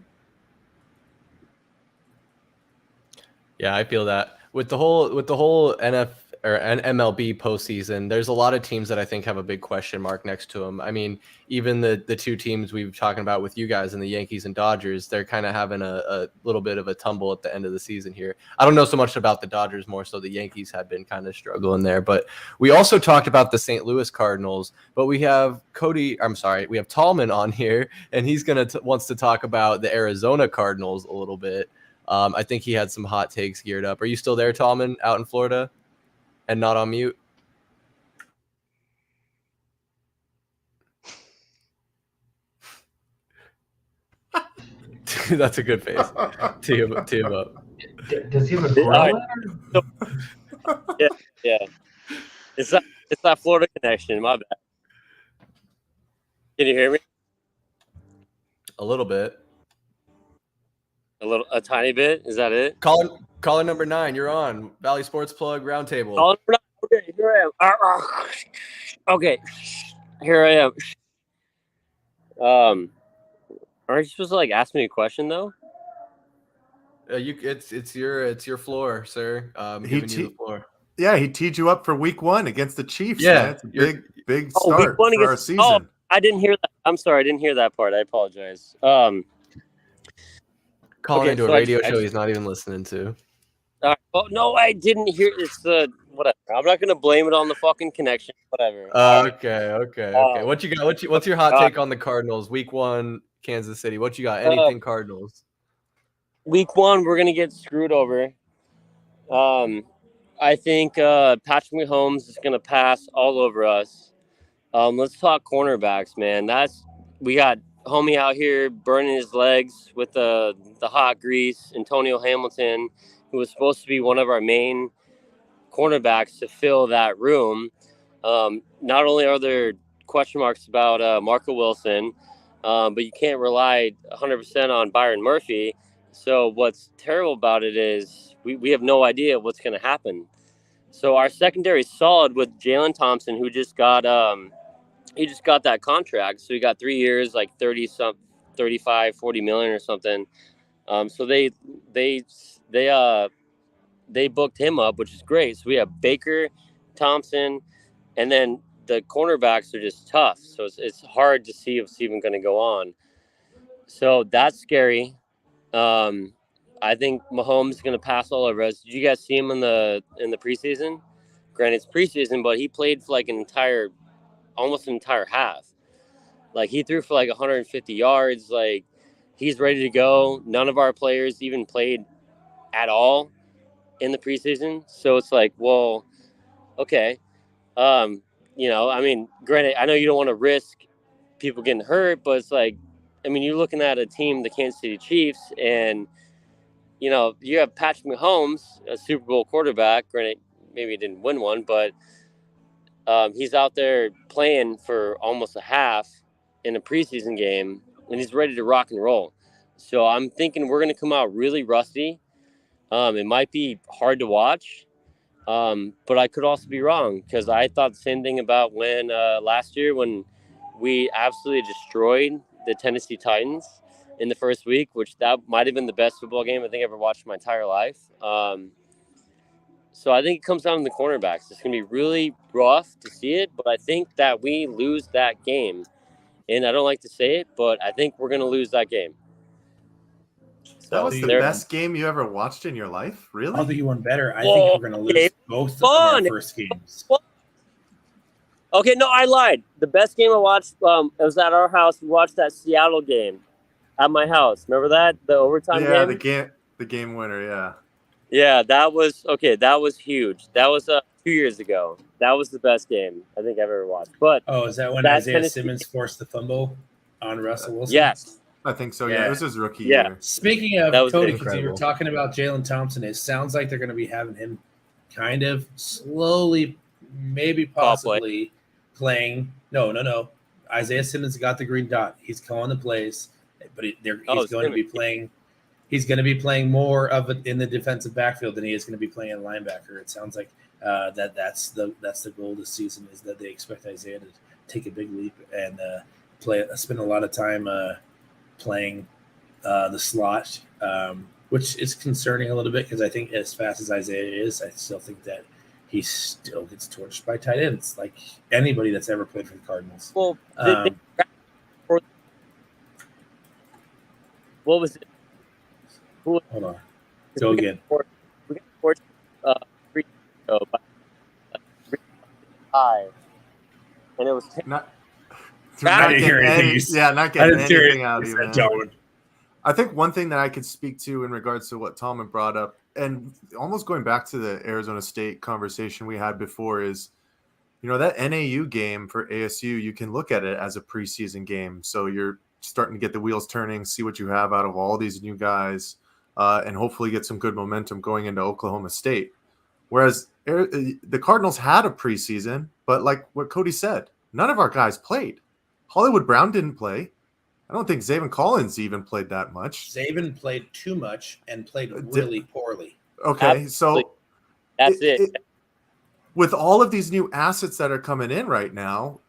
Yeah, I feel that with the whole NF or MLB postseason, there's a lot of teams that I think have a big question mark next to them. I mean, even the 2 teams we've talking about with you guys and the Yankees and Dodgers, they're kind of having a little bit of a tumble at the end of the season here. I don't know so much about the Dodgers, more so the Yankees have been kind of struggling there. But we also talked about the St. Louis Cardinals, but we have we have Tallman on here, and he's wants to talk about the Arizona Cardinals a little bit. I think he had some hot takes geared up. Are you still there, Tallman, out in Florida? And not on mute? That's a good face. Tee him up. Does he have a grill? Yeah. It's that Florida connection. My bad. Can you hear me? A little bit. A tiny bit. Is that it? Caller number 9. You're on Valley Sports Plug Roundtable. Caller number 9. Okay, here I am. Okay, here I am. Aren't you supposed to ask me a question though? It's your floor, sir. Giving you the floor. Yeah, he teed you up for week 1 against the Chiefs. Yeah, man. It's a big start for our season. Oh, I didn't hear that. I'm sorry, I didn't hear that part. I apologize. Calling into a radio show he's not even listening to. Oh no, I didn't hear. It's the whatever. I'm not gonna blame it on the fucking connection. Whatever. Okay. What you got? What's your hot take on the Cardinals? Week 1, Kansas City. What you got? Anything Cardinals? Week 1, we're gonna get screwed over. I think Patrick Mahomes is gonna pass all over us. Let's talk cornerbacks, man. We got homie out here burning his legs with the hot grease. Antonio Hamilton, who was supposed to be one of our main cornerbacks to fill that room. Not only are there question marks about Marco Wilson, but you can't rely 100% on Byron Murphy. So what's terrible about it is we have no idea what's going to happen. So our secondary is solid with Jalen Thompson, who just got that contract. So he got 3 years, like 35, 40 million or something. So they booked him up, which is great. So we have Baker, Thompson, and then the cornerbacks are just tough. So it's hard to see if it's even going to go on. So that's scary. I think Mahomes is going to pass all over us. Did you guys see him in the preseason? Granted, it's preseason, but he played for almost an entire half. Like, he threw for 150 yards. Like, he's ready to go. None of our players even played at all in the preseason. So it's like, well, okay. I mean, granted, I know you don't want to risk people getting hurt, but it's like, I mean, you're looking at a team, the Kansas City Chiefs, and, you have Patrick Mahomes, a Super Bowl quarterback. Granted, maybe he didn't win one, but he's out there playing for almost a half in a preseason game, and he's ready to rock and roll. So I'm thinking we're going to come out really rusty. It might be hard to watch, but I could also be wrong, because I thought the same thing about when last year when we absolutely destroyed the Tennessee Titans in the first week, which that might have been the best football game I think I ever watched in my entire life. So I think it comes down to the cornerbacks. It's going to be really rough to see it, but I think that we lose that game. And I don't like to say it, but I think we're going to lose that game. That was the they're best game you ever watched in your life? Really? I'll do you one better. I Whoa, think we're going to lose okay. both of Fun. our first games. Okay, no, I lied. The best game I watched, it was at our house. We watched that Seattle game at my house. Remember that? The overtime game? The game winner, yeah. Yeah, that was okay. That was huge. That was 2 years ago. That was the best game I think I've ever watched. But Oh, is that when that Isaiah Tennessee, Simmons forced the fumble on Russell Wilson? yes, I think so. Yeah, Yeah. it was his rookie Yeah. year. Speaking of That was Cody, because you incredible. were talking about Jalen Thompson, it sounds like they're going to be having him kind of slowly, maybe possibly playing. No. Isaiah Simmons got the green dot. He's calling the plays, but he's going to be playing. He's going to be playing more of it in the defensive backfield than he is going to be playing in linebacker. It sounds like that's the goal this season, is that they expect Isaiah to take a big leap and spend a lot of time playing the slot, which is concerning a little bit because I think as fast as Isaiah is, I still think that he still gets torched by tight ends, like anybody that's ever played for the Cardinals. Well, what was it? Hold on. Go again. We got torched 3 years ago by five, and it was Not I didn't hear anything you said. Not I getting didn't hear anything out anything of you you, said, man. Tallman. I think one thing that I could speak to in regards to what Tallman brought up, and almost going back to the Arizona State conversation we had before, is, that NAU game for ASU, you can look at it as a preseason game. So you're starting to get the wheels turning, see what you have out of all these new guys, and hopefully get some good momentum going into Oklahoma State. Whereas the Cardinals had a preseason, but like what Cody said, none of our guys played. Hollywood Brown didn't play. I don't think Zaven Collins even played that much. Zaven played too much and played really poorly. Okay, Absolutely. so that's it. With all of these new assets that are coming in right now,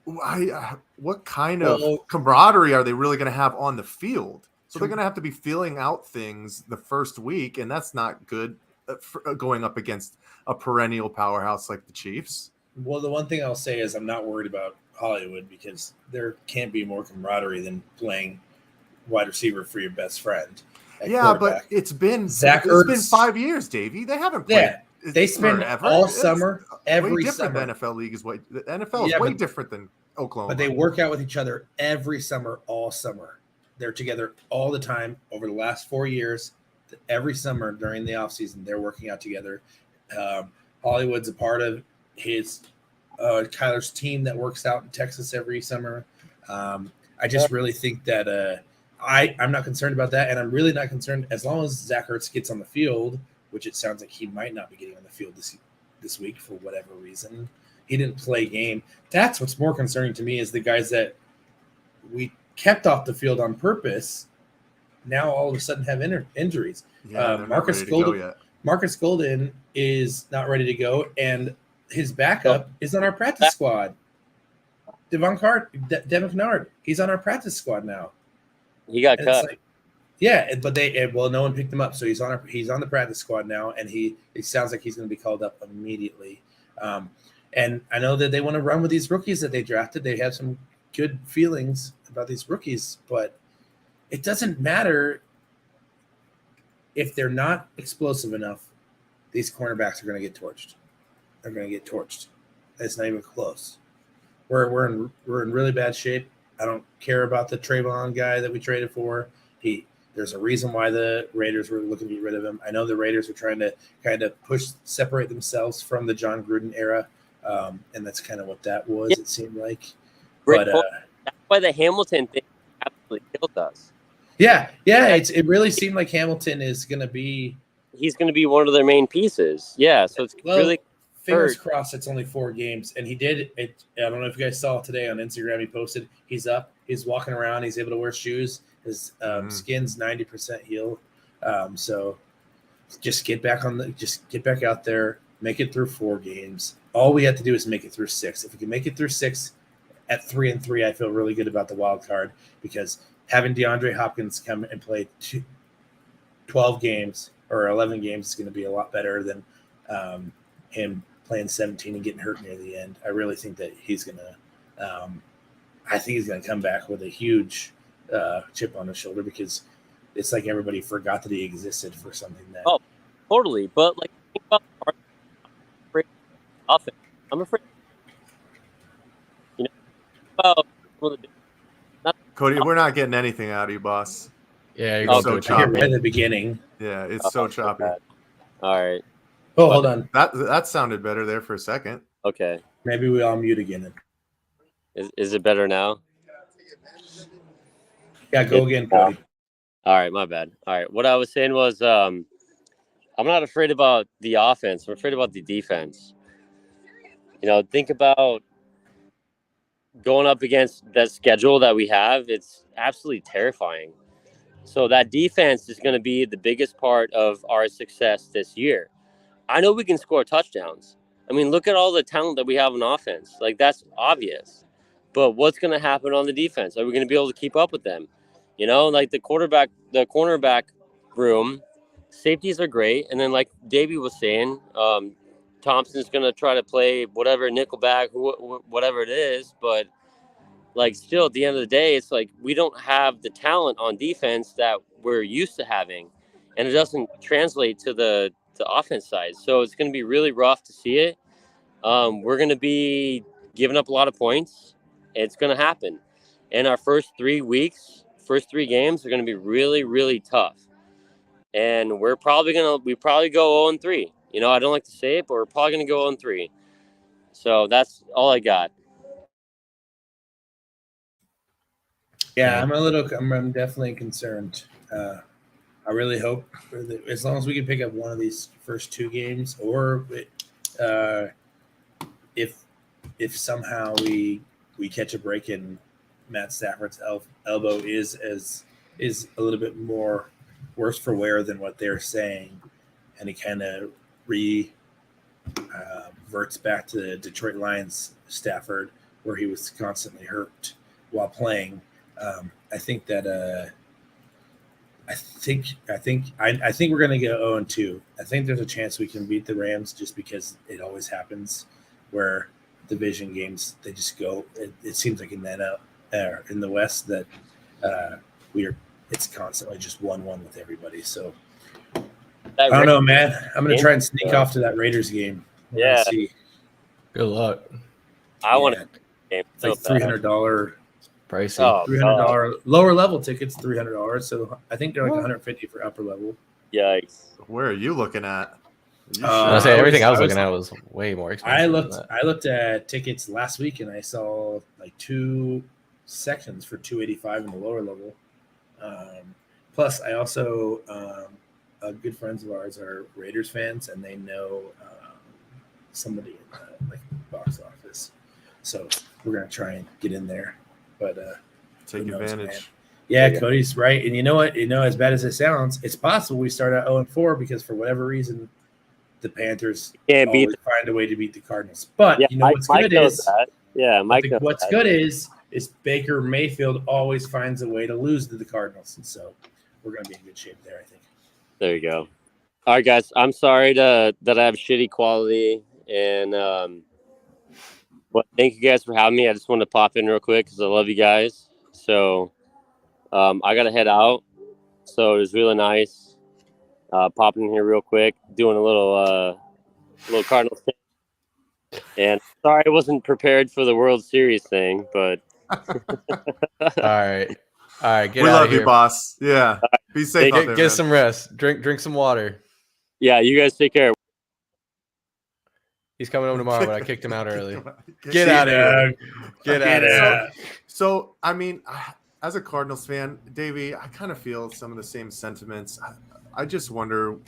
what kind of camaraderie are they really going to have on the field? So they're going to have to be feeling out things the first week, and that's not good for going up against a perennial powerhouse like the Chiefs. Well, the one thing I'll say is I'm not worried about Hollywood because there can't be more camaraderie than playing wide receiver for your best friend. Yeah, but it's been 5 years, Davey. They haven't played. Yeah, they spend all summer, every summer. The NFL league is the NFL is way different than Oklahoma. But they work out with each other every summer, all summer. They're together all the time over the last 4 years. Every summer during the offseason, they're working out together. Hollywood's a part of his Kyler's team that works out in Texas every summer. I just really think that I'm not concerned about that, and I'm really not concerned as long as Zach Ertz gets on the field, which it sounds like he might not be getting on the field this week for whatever reason. He didn't play game. That's what's more concerning to me is the guys that we kept off the field on purpose now all of a sudden have injuries. Yeah, Marcus Golden is not ready to go, and his backup is on our practice squad. Devin Kennard, he's on our practice squad now. He got cut. But no one picked him up, so he's on the practice squad now, and it sounds like he's going to be called up immediately. And I know that they want to run with these rookies that they drafted. They have some good feelings about these rookies, but it doesn't matter if they're not explosive enough. These cornerbacks are going to get torched. They're going to get torched. It's not even close. We're in really bad shape. I don't care about the Trayvon guy that we traded for. There's a reason why the Raiders were looking to get rid of him. I know the Raiders were trying to kind of separate themselves from the John Gruden era, and that's kind of what that was. It seemed like. But that's why the Hamilton thing absolutely killed us. Yeah. It really seemed like Hamilton is going to be. He's going to be one of their main pieces. Yeah, so it's really. Fingers crossed it's only 4 games. And he did it. I don't know if you guys saw it today on Instagram. He posted, he's up, he's walking around, he's able to wear shoes. His skin's 90% healed. So just get back out there, make it through 4 games. All we have to do is make it through 6. If we can make it through 6 at 3-3, I feel really good about the wild card because having DeAndre Hopkins come and play 12 games or 11 games is going to be a lot better than him playing 17 and getting hurt near the end. I really think that he's going to I think he's going to come back with a huge chip on his shoulder because it's like everybody forgot that he existed for something that. Oh, totally. But like, think about the afraid of offense. I'm afraid. You know, about some of the not Cody, we're not getting anything out of you, boss. Yeah, you're It's going so through I hear a right choppy. at the beginning. Yeah, it's so choppy. bad. All right. Oh, hold on. That sounded better there for a second. Okay. Maybe we all mute again. Is it better now? Yeah, go again, Cody. All right, my bad. All right, what I was saying was, I'm not afraid about the offense. I'm afraid about the defense. You know, think about going up against that schedule that we have. It's absolutely terrifying. So that defense is going to be the biggest part of our success this year. I know we can score touchdowns. I mean, look at all the talent that we have on offense. Like, that's obvious. But what's going to happen on the defense? Are we going to be able to keep up with them? You know, like the cornerback room, safeties are great. And then, like Davey was saying, Thompson's going to try to play whatever nickelback, whatever it is. But, like, still, at the end of the day, it's like we don't have the talent on defense that we're used to having. And it doesn't translate to the offense side. So it's going to be really rough to see it. We're going to be giving up a lot of points. It's going to happen. And our first 3 games are going to be really, really tough. And we probably go 0-3. You know, I don't like to say it, but we're probably going to go 0-3. So that's all I got. Yeah, I'm definitely concerned. I really hope as long as we can pick up one of these first 2 games, or if somehow we catch a break in Matt Stafford's elbow is a little bit more worse for wear than what they're saying, and he kind of reverts back to the Detroit Lions Stafford, where he was constantly hurt while playing. I think that I think we're going to go 0-2. I think there's a chance we can beat the Rams, just because it always happens where division games, they just go. It seems like in the West that it's constantly just 1-1 with everybody. So I don't know, man. I'm going to try and sneak off to that Raiders game. Yeah. See. Good luck. I want to. It's like $300. Pricey. $300 lower level tickets, $300. So I think they're like $150 for upper level. Yikes! Where are you looking at? I say everything I was looking at was way more expensive. I looked at tickets last week and I saw like 2 sections for $285 in the lower level. Plus, I also good friends of ours are Raiders fans, and they know somebody in the box office. So we're gonna try and get in there. But take advantage. Man. Yeah, Cody's right. And you know what? As bad as it sounds, it's possible we start out 0-4 because for whatever reason, the Panthers always find a way to beat the Cardinals. But you know what's good is what's good is Baker Mayfield always finds a way to lose to the Cardinals, and so we're going to be in good shape there, I think. There you go. All right, guys. I'm sorry that I have shitty quality, and thank you guys for having me. I just wanted to pop in real quick because I love you guys. So I got to head out. So it was really nice popping in here real quick, doing a little Cardinals thing. And sorry I wasn't prepared for the World Series thing, but All right. Get we out love of here. you, boss. Yeah, be safe out there. Get some rest. Drink some water. Yeah, you guys take care. He's coming home tomorrow, but I kicked him out early. Get out of here. Get out of here. So, I mean, as a Cardinals fan, Davey, I kind of feel some of the same sentiments. I just wonder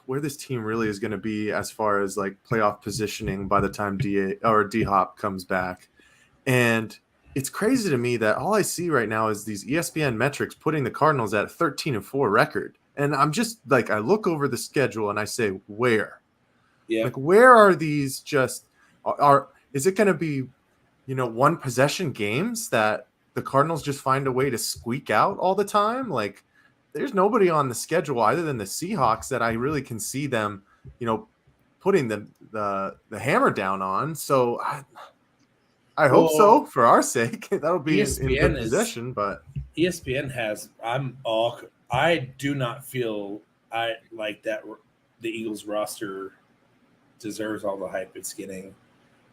where this team really is going to be as far as like playoff positioning by the time D-Hop comes back. And it's crazy to me that all I see right now is these ESPN metrics putting the Cardinals at a 13-4 record. And I'm just like, I look over the schedule and I say, where? Yeah. Like, where are these is it going to be, one possession games that the Cardinals just find a way to squeak out all the time? Like, there's nobody on the schedule other than the Seahawks that I really can see them, putting the hammer down on. So I hope Well, so for our sake. That'll be in ESPN good is- possession, but ESPN has. I do not feel like that. The Eagles roster deserves all the hype it's getting.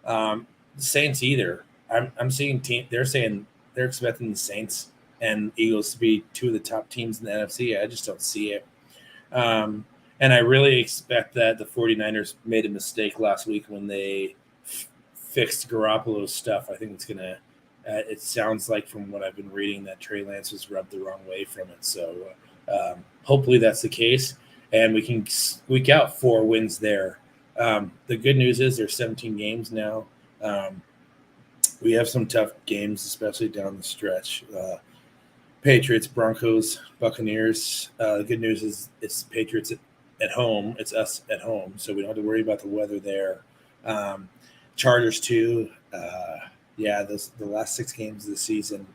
The Saints either. I'm seeing they're saying they're expecting the Saints and Eagles to be two of the top teams in the NFC. I just don't see it. And I really expect that the 49ers made a mistake last week when they fixed Garoppolo's stuff. I think it's going to it sounds like from what I've been reading that Trey Lance was rubbed the wrong way from it. So hopefully that's the case, and we can squeak out 4 wins there. The good news is there's 17 games now. We have some tough games, especially down the stretch. Patriots, Broncos, Buccaneers. The good news is it's Patriots at home. It's us at home, so we don't have to worry about the weather there. Chargers too. The last 6 games of the season,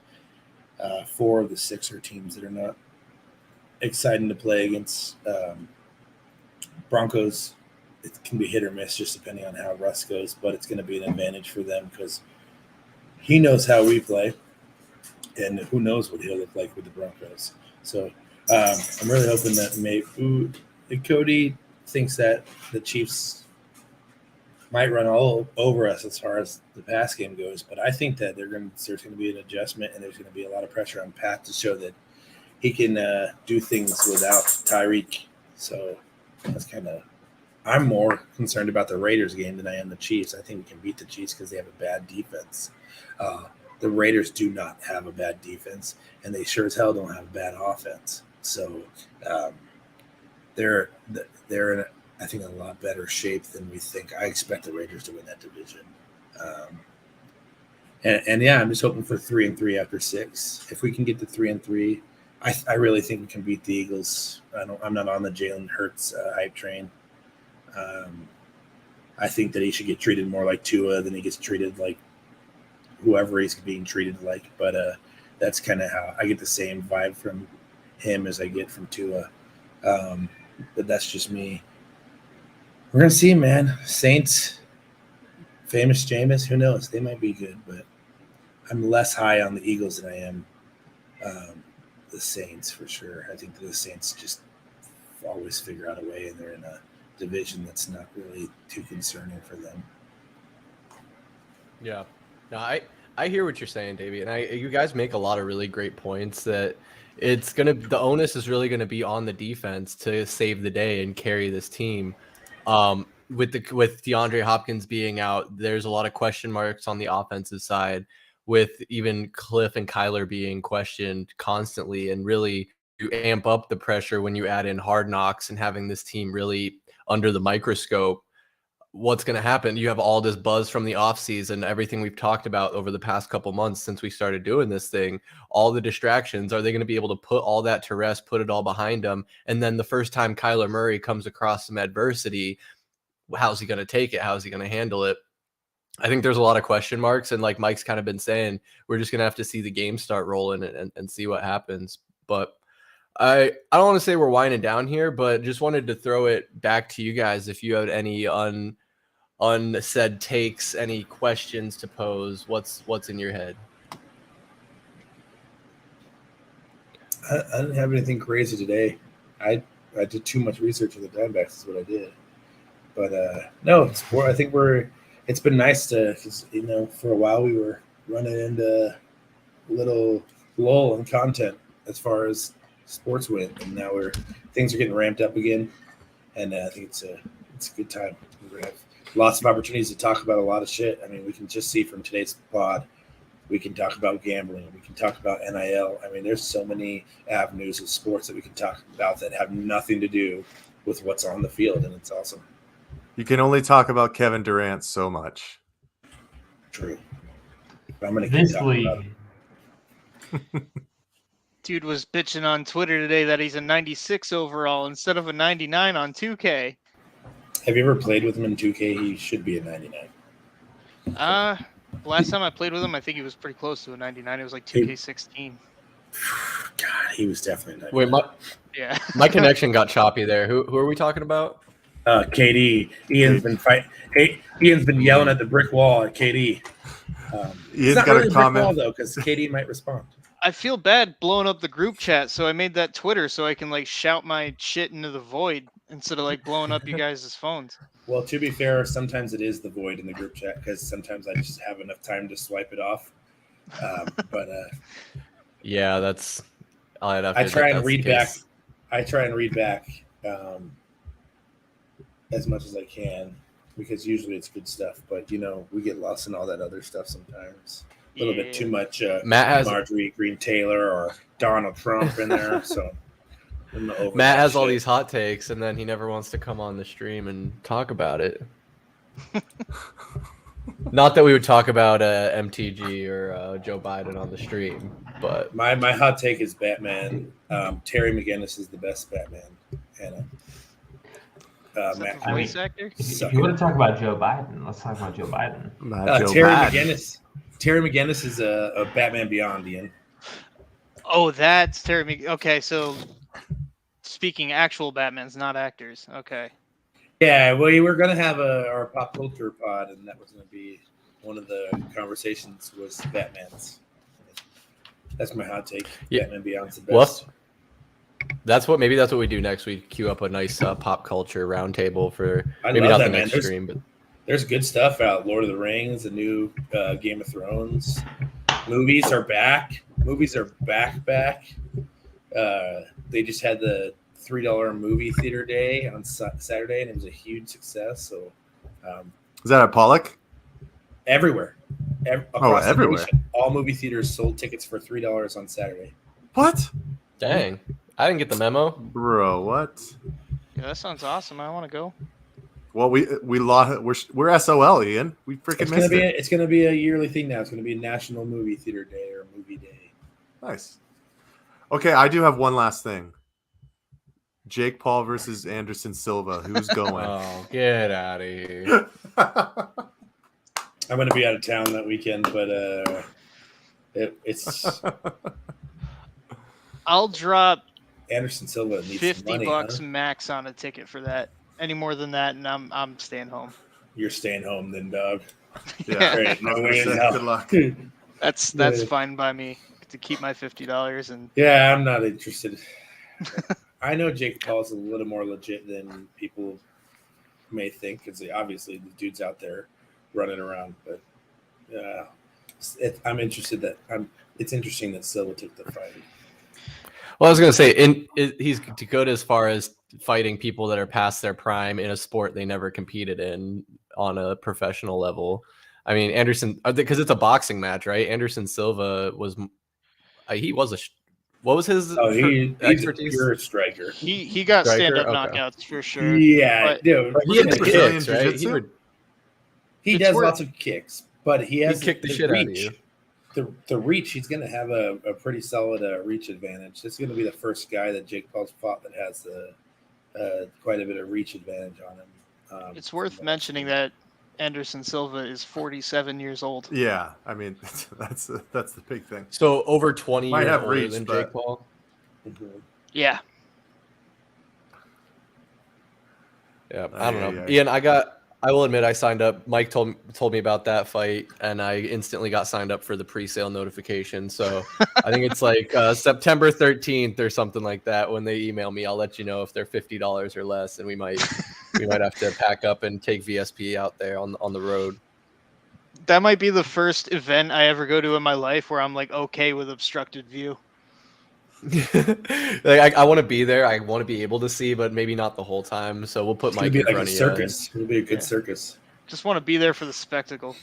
4 of the 6 are teams that are not exciting to play against. Broncos, it can be hit or miss just depending on how Russ goes, but it's going to be an advantage for them because he knows how we play, and who knows what he'll look like with the Broncos. So I'm really hoping that Cody thinks that the Chiefs might run all over us as far as the pass game goes, but I think that there's going to be an adjustment, and there's going to be a lot of pressure on Pat to show that he can do things without Tyreek. So that's I'm more concerned about the Raiders game than I am the Chiefs. I think we can beat the Chiefs because they have a bad defense. The Raiders do not have a bad defense, and they sure as hell don't have a bad offense. So they're in, I think, a lot better shape than we think. I expect the Raiders to win that division. I'm just hoping for 3-3 after 6. If we can get to 3-3, I really think we can beat the Eagles. I'm not on the Jalen Hurts hype train. I think that he should get treated more like Tua than he gets treated like whoever he's being treated like. But that's kind of how I get the same vibe from him as I get from Tua. But that's just me. We're going to see, man. Saints, famous Jameis, who knows? They might be good, but I'm less high on the Eagles than I am the Saints for sure. I think the Saints just always figure out a way, and they're in a division that's not really too concerning for them. Yeah. No, I hear what you're saying, Davey, and you guys make a lot of really great points that the onus is really gonna be on the defense to save the day and carry this team. With DeAndre Hopkins being out, there's a lot of question marks on the offensive side, with even Cliff and Kyler being questioned constantly, and really you amp up the pressure when you add in Hard Knocks and having this team really under the microscope. What's going to happen? You have all this buzz from the offseason, everything we've talked about over the past couple months since we started doing this thing, all the distractions. Are they going to be able to put all that to rest, put it all behind them? And then the first time Kyler Murray comes across some adversity, how's he going to take it? How's he going to handle it? I think there's a lot of question marks. And like Mike's kind of been saying, we're just going to have to see the game start rolling and see what happens. But I don't want to say we're winding down here, but just wanted to throw it back to you guys. If you had any unsaid takes, any questions to pose, what's in your head? I didn't have anything crazy today. I did too much research on the Diamondbacks is what I did. But no, I think it's been nice to, because for a while we were running into a little lull in content as far as sports went, and now things are getting ramped up again, and I think it's a good time. We're gonna have lots of opportunities to talk about a lot of shit. I mean, we can just see from today's pod, we can talk about gambling, we can talk about NIL. I mean, there's so many avenues of sports that we can talk about that have nothing to do with what's on the field, and it's awesome. you can only talk about Kevin Durant so much. True. But I'm gonna keep This talking about league. Dude was bitching on Twitter today that he's a 96 overall instead of a 99 on 2K. Have you ever played with him in 2K? He should be a 99. Last time I played with him, I think he was pretty close to a 99. It was like 2K16. God, he was definitely a 99. Wait, my connection got choppy there. Who are we talking about? KD. Ian's been yelling at the brick wall at KD. Ian's It's not got a really a brick wall comment. though, because Katie might respond. I feel bad blowing up the group chat, so I made that Twitter so I can like shout my shit into the void instead of like blowing up you guys' phones. Well, to be fair, sometimes it is the void in the group chat because sometimes I just have enough time to swipe it off. But Yeah, that's. I'd have to I admit try and that's the read back. case. I try and read back as much as I can because usually it's good stuff. But we get lost in all that other stuff sometimes. A little bit too much Matt has Marjorie Green Taylor or Donald Trump in there. So Matt has all these hot takes, and then he never wants to come on the stream and talk about it. Not that we would talk about MTG or Joe Biden on the stream, but my hot take is Batman. Terry McGinnis is the best Batman. And Is that Matt the voice actor? If you want to talk about Joe Biden, let's talk about Joe Biden. Terry McGinnis. Terry McGinnis is a Batman Beyond, Ian. Oh, that's Terry. Okay, so speaking actual Batmans, not actors. Okay. Yeah, well, we were going to have our pop culture pod, and that was going to be one of the conversations was Batman's. That's my hot take. Yeah. Batman Beyond's the best. Well, maybe that's what we do next week. Queue up a nice pop culture roundtable for maybe love not that, the man. next stream, but There's good stuff out. Lord of the Rings, the new Game of Thrones. Movies are back. Movies are back. They just had the $3 movie theater day on Saturday, and it was a huge success. So, Is that at Pollock? everywhere, across the everywhere. nation, all movie theaters sold tickets for $3 on Saturday. What? dang, I didn't get the memo. Bro, what? Yeah, that sounds awesome. I want to go. Well, we lost. We're SOL, Ian. We freaking It's gonna missed be it. it's gonna be a yearly thing now. It's gonna be a National Movie Theater Day or Movie Day. Nice. Okay, I do have one last thing. Jake Paul versus Anderson Silva. Who's going? Oh, get out of here! I'm gonna be out of town that weekend, but it's I'll drop Anderson Silva needs some $50 money. max on a ticket for that. Any more than that, and I'm staying home. You're staying home then, dog. Yeah. Great. No I was way gonna in say, hell. good luck. That's Yeah. fine by me to keep my $50 and Yeah, I'm not interested. I know Jake Paul's a little more legit than people may think because obviously the dude's out there running around. But I'm interested it's interesting that Silva took the fight. Well, I was gonna say, he's to go as far as fighting people that are past their prime in a sport they never competed in on a professional level. I mean, Anderson, because it's a boxing match, right? Anderson Silva was, what was his He's a expertise? pure striker. he got Striker? stand-up Okay. knockouts for sure. Yeah, But- dude. He had the Brazilian kicks, right? jiu-jitsu? He It's does worth- lots of kicks, but he has kicked the the shit out of reach. you. The reach, he's going to have a pretty solid reach advantage. This is going to be the first guy that Jake Paul's fought that has quite a bit of reach advantage on him. It's worth mentioning that Anderson Silva is 47 years old. Yeah, I mean that's the big thing. So over 20 Might years have older reach, than but- Jake Paul. Mhm. Yeah. Yeah, I don't know. Yeah. Ian, I will admit I signed up. Mike told me about that fight, and I instantly got signed up for the pre-sale notification. So I think it's like September 13th or something like that. When they email me, I'll let you know if they're $50 or less, and we might have to pack up and take VSP out there on the road. That might be the first event I ever go to in my life where I'm like okay with obstructed view. Like I want to be there. I want to be able to see, but maybe not the whole time. So we'll put It's going Mike to be in like a front of you. circus. It'll be a good Yeah. circus. Just want to be there for the spectacle.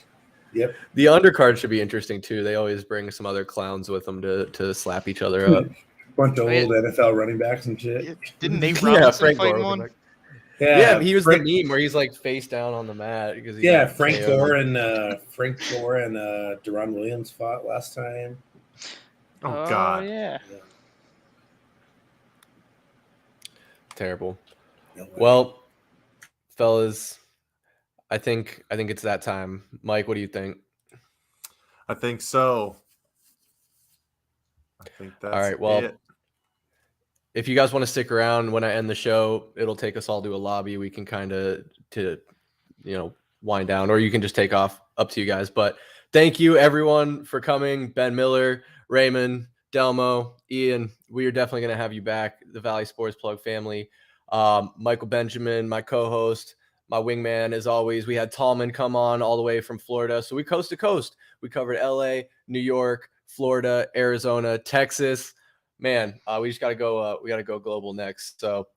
Yep. The undercard should be interesting too. They always bring some other clowns with them to slap each other up. Bunch of Oh, yeah. old NFL running backs and shit. Didn't Nate Yeah, Robinson Frank fight Gore one? was Yeah, he was Frank, the meme where he's like face down on the mat because Frank Gore and Deron Williams fought last time. Oh God. yeah. Terrible. No way. Well, fellas, I think it's that time. Mike, what do you think? I think so. I think that's All right. Well, it. if you guys want to stick around when I end the show, it'll take us all to a lobby. We can kind of wind down, or you can just take off up to you guys. But thank you everyone for coming. Ben Miller, Raymond, Delmo, Ian. We are definitely going to have you back. The Valley Sports Plug family. Michael Benjamin, my co-host, my wingman, as always. We had Tallman come on all the way from Florida. So we coast to coast. We covered LA, New York, Florida, Arizona, Texas. Man, we just got to go. We got to go global next. So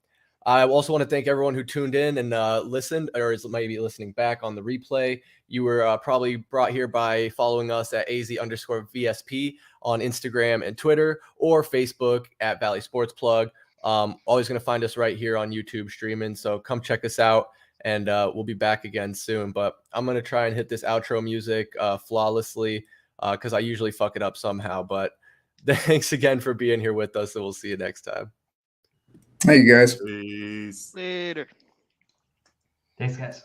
I also want to thank everyone who tuned in and listened, or is maybe listening back on the replay. You were probably brought here by following us at AZ_VSP on Instagram and Twitter, or Facebook at Valley Sports Plug. Always going to find us right here on YouTube streaming. So come check us out, and we'll be back again soon. But I'm going to try and hit this outro music flawlessly because I usually fuck it up somehow. But thanks again for being here with us, and we'll see you next time. Hey, you guys. Peace. Later. Thanks, guys.